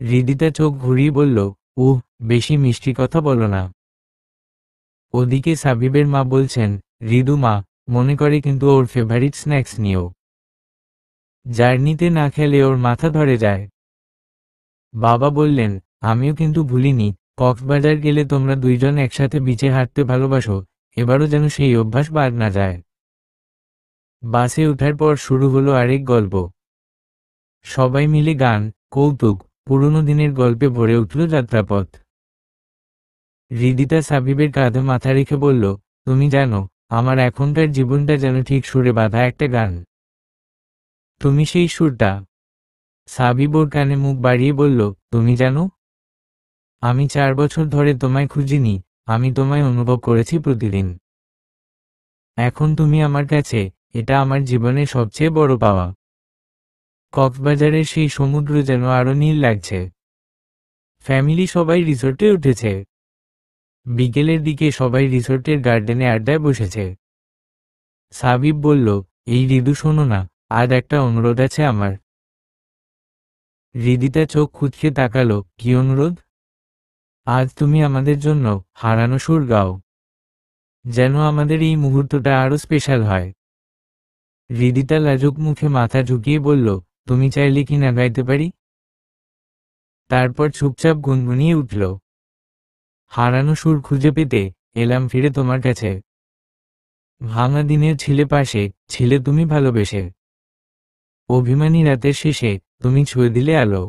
হৃদিতা চোখ ঘুরিয়ে বলল, বেশি মিষ্টি কথা বলো না। ওদিকে সাবিবের মা বলছেন, হৃদু মা মনে করে কিন্তু ওর ফেভারিট স্ন্যাক্স নিও। জার্নিতে না খেলে ওর মাথা ধরে যায়। বাবা বললেন, আমিও কিন্তু ভুলিনি, কক্সবাজার গেলে তোমরা দুইজন একসাথে বিচে হাঁটতে ভালোবাসো, এবারও যেন সেই অভ্যাস বাদ না যায়। বাসে ওঠার পর শুরু হলো আরেক গল্প। সবাই মিলে গান, কৌতুক, পুরনো দিনের গল্পে ভরে উঠল যাত্রাপথ। হৃদিতা সাবিবের কাঁধে মাথা রেখে বলল, তুমি জানো, আমার এখনকার জীবনটা যেন ঠিক সুরে বাঁধা একটা গান। তুমি সেই সুরটা। সাবিব ওর কানে মুখ বাড়িয়ে বলল, তুমি জানো, আমি 4 বছর ধরে তোমায় খুঁজিনি, আমি তোমায় অনুভব করেছি প্রতিদিন। এখন তুমি আমার কাছে, এটা আমার জীবনের সবচেয়ে বড় পাওয়া। কক্সবাজারের সেই সমুদ্র যেন আরো নীল লাগছে। ফ্যামিলি সবাই রিসোর্টে উঠেছে। বিকেলের দিকে সবাই রিসোর্টের গার্ডেনে আড্ডায় বসেছে। সাবিব বলল, এই হৃদু শোনো না, আজ একটা অনুরোধ আছে আমার। হৃদিতা চোখ খুঁজকে তাকালো, কি অনুরোধ? আজ তুমি আমাদের জন্য হারানো সুর গাও, যেন আমাদের এই মুহূর্তটা আরো স্পেশাল হয়। হৃদিতা লাজুক মুখে মাথা ঝুঁকিয়ে বলল, তুমি চাইলে কি না গাইতে পারি? তারপর চুপচাপ গুনগুনিয়ে উঠল, হারানো সুর খুঁজে পেতে এলাম ফিরে তোমার কাছে। ভাঙা দিনের ছিলে পাশে, ছিলে তুমি ভালোবেসে। অভিমানী রাতের শেষে তুমি ছুঁয়ে দিলে আলো।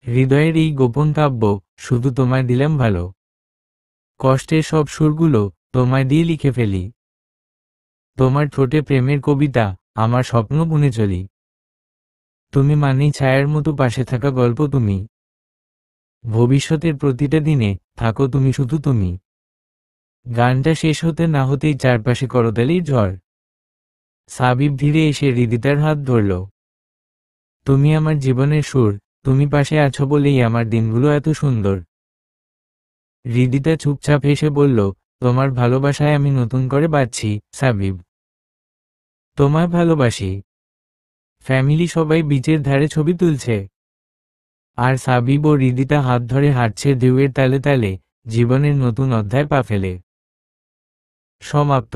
হৃদয়ের এই গোপন কাব্য শুধু তোমায় দিলাম ভালো। কষ্টের সব সুরগুলো তোমায় দিয়ে লিখে ফেলি। তোমার ঠোঁটে প্রেমের কবিতা, আমার স্বপ্ন বুনে চলি। তুমি মানেই ছায়ার মতো পাশে থাকা গল্প তুমি। ভবিষ্যতের প্রতিটা দিনে থাকো তুমি, শুধু তুমি। গানটা শেষ হতে না হতেই চারপাশে করতালির ঝড়। সাবিব ধীরে এসে হৃদিতার হাত ধরল। তুমি আমার জীবনের সুর, তুমি পাশে আছো বলেই আমার দিনগুলো এত সুন্দর। হৃদিতা চুপচাপ হেসে বলল, তোমার ভালোবাসায় আমি নতুন করে বাঁচছি সাবিব। তোমায় ভালোবাসি। ফ্যামিলি সবাই বিচের ধারে ছবি তুলছে। আর সাবিব ও হৃদিতা হাত ধরে হাঁটছে ঢেউয়ের তালে তালে, জীবনের নতুন অধ্যায় পা ফেলে। সমাপ্ত।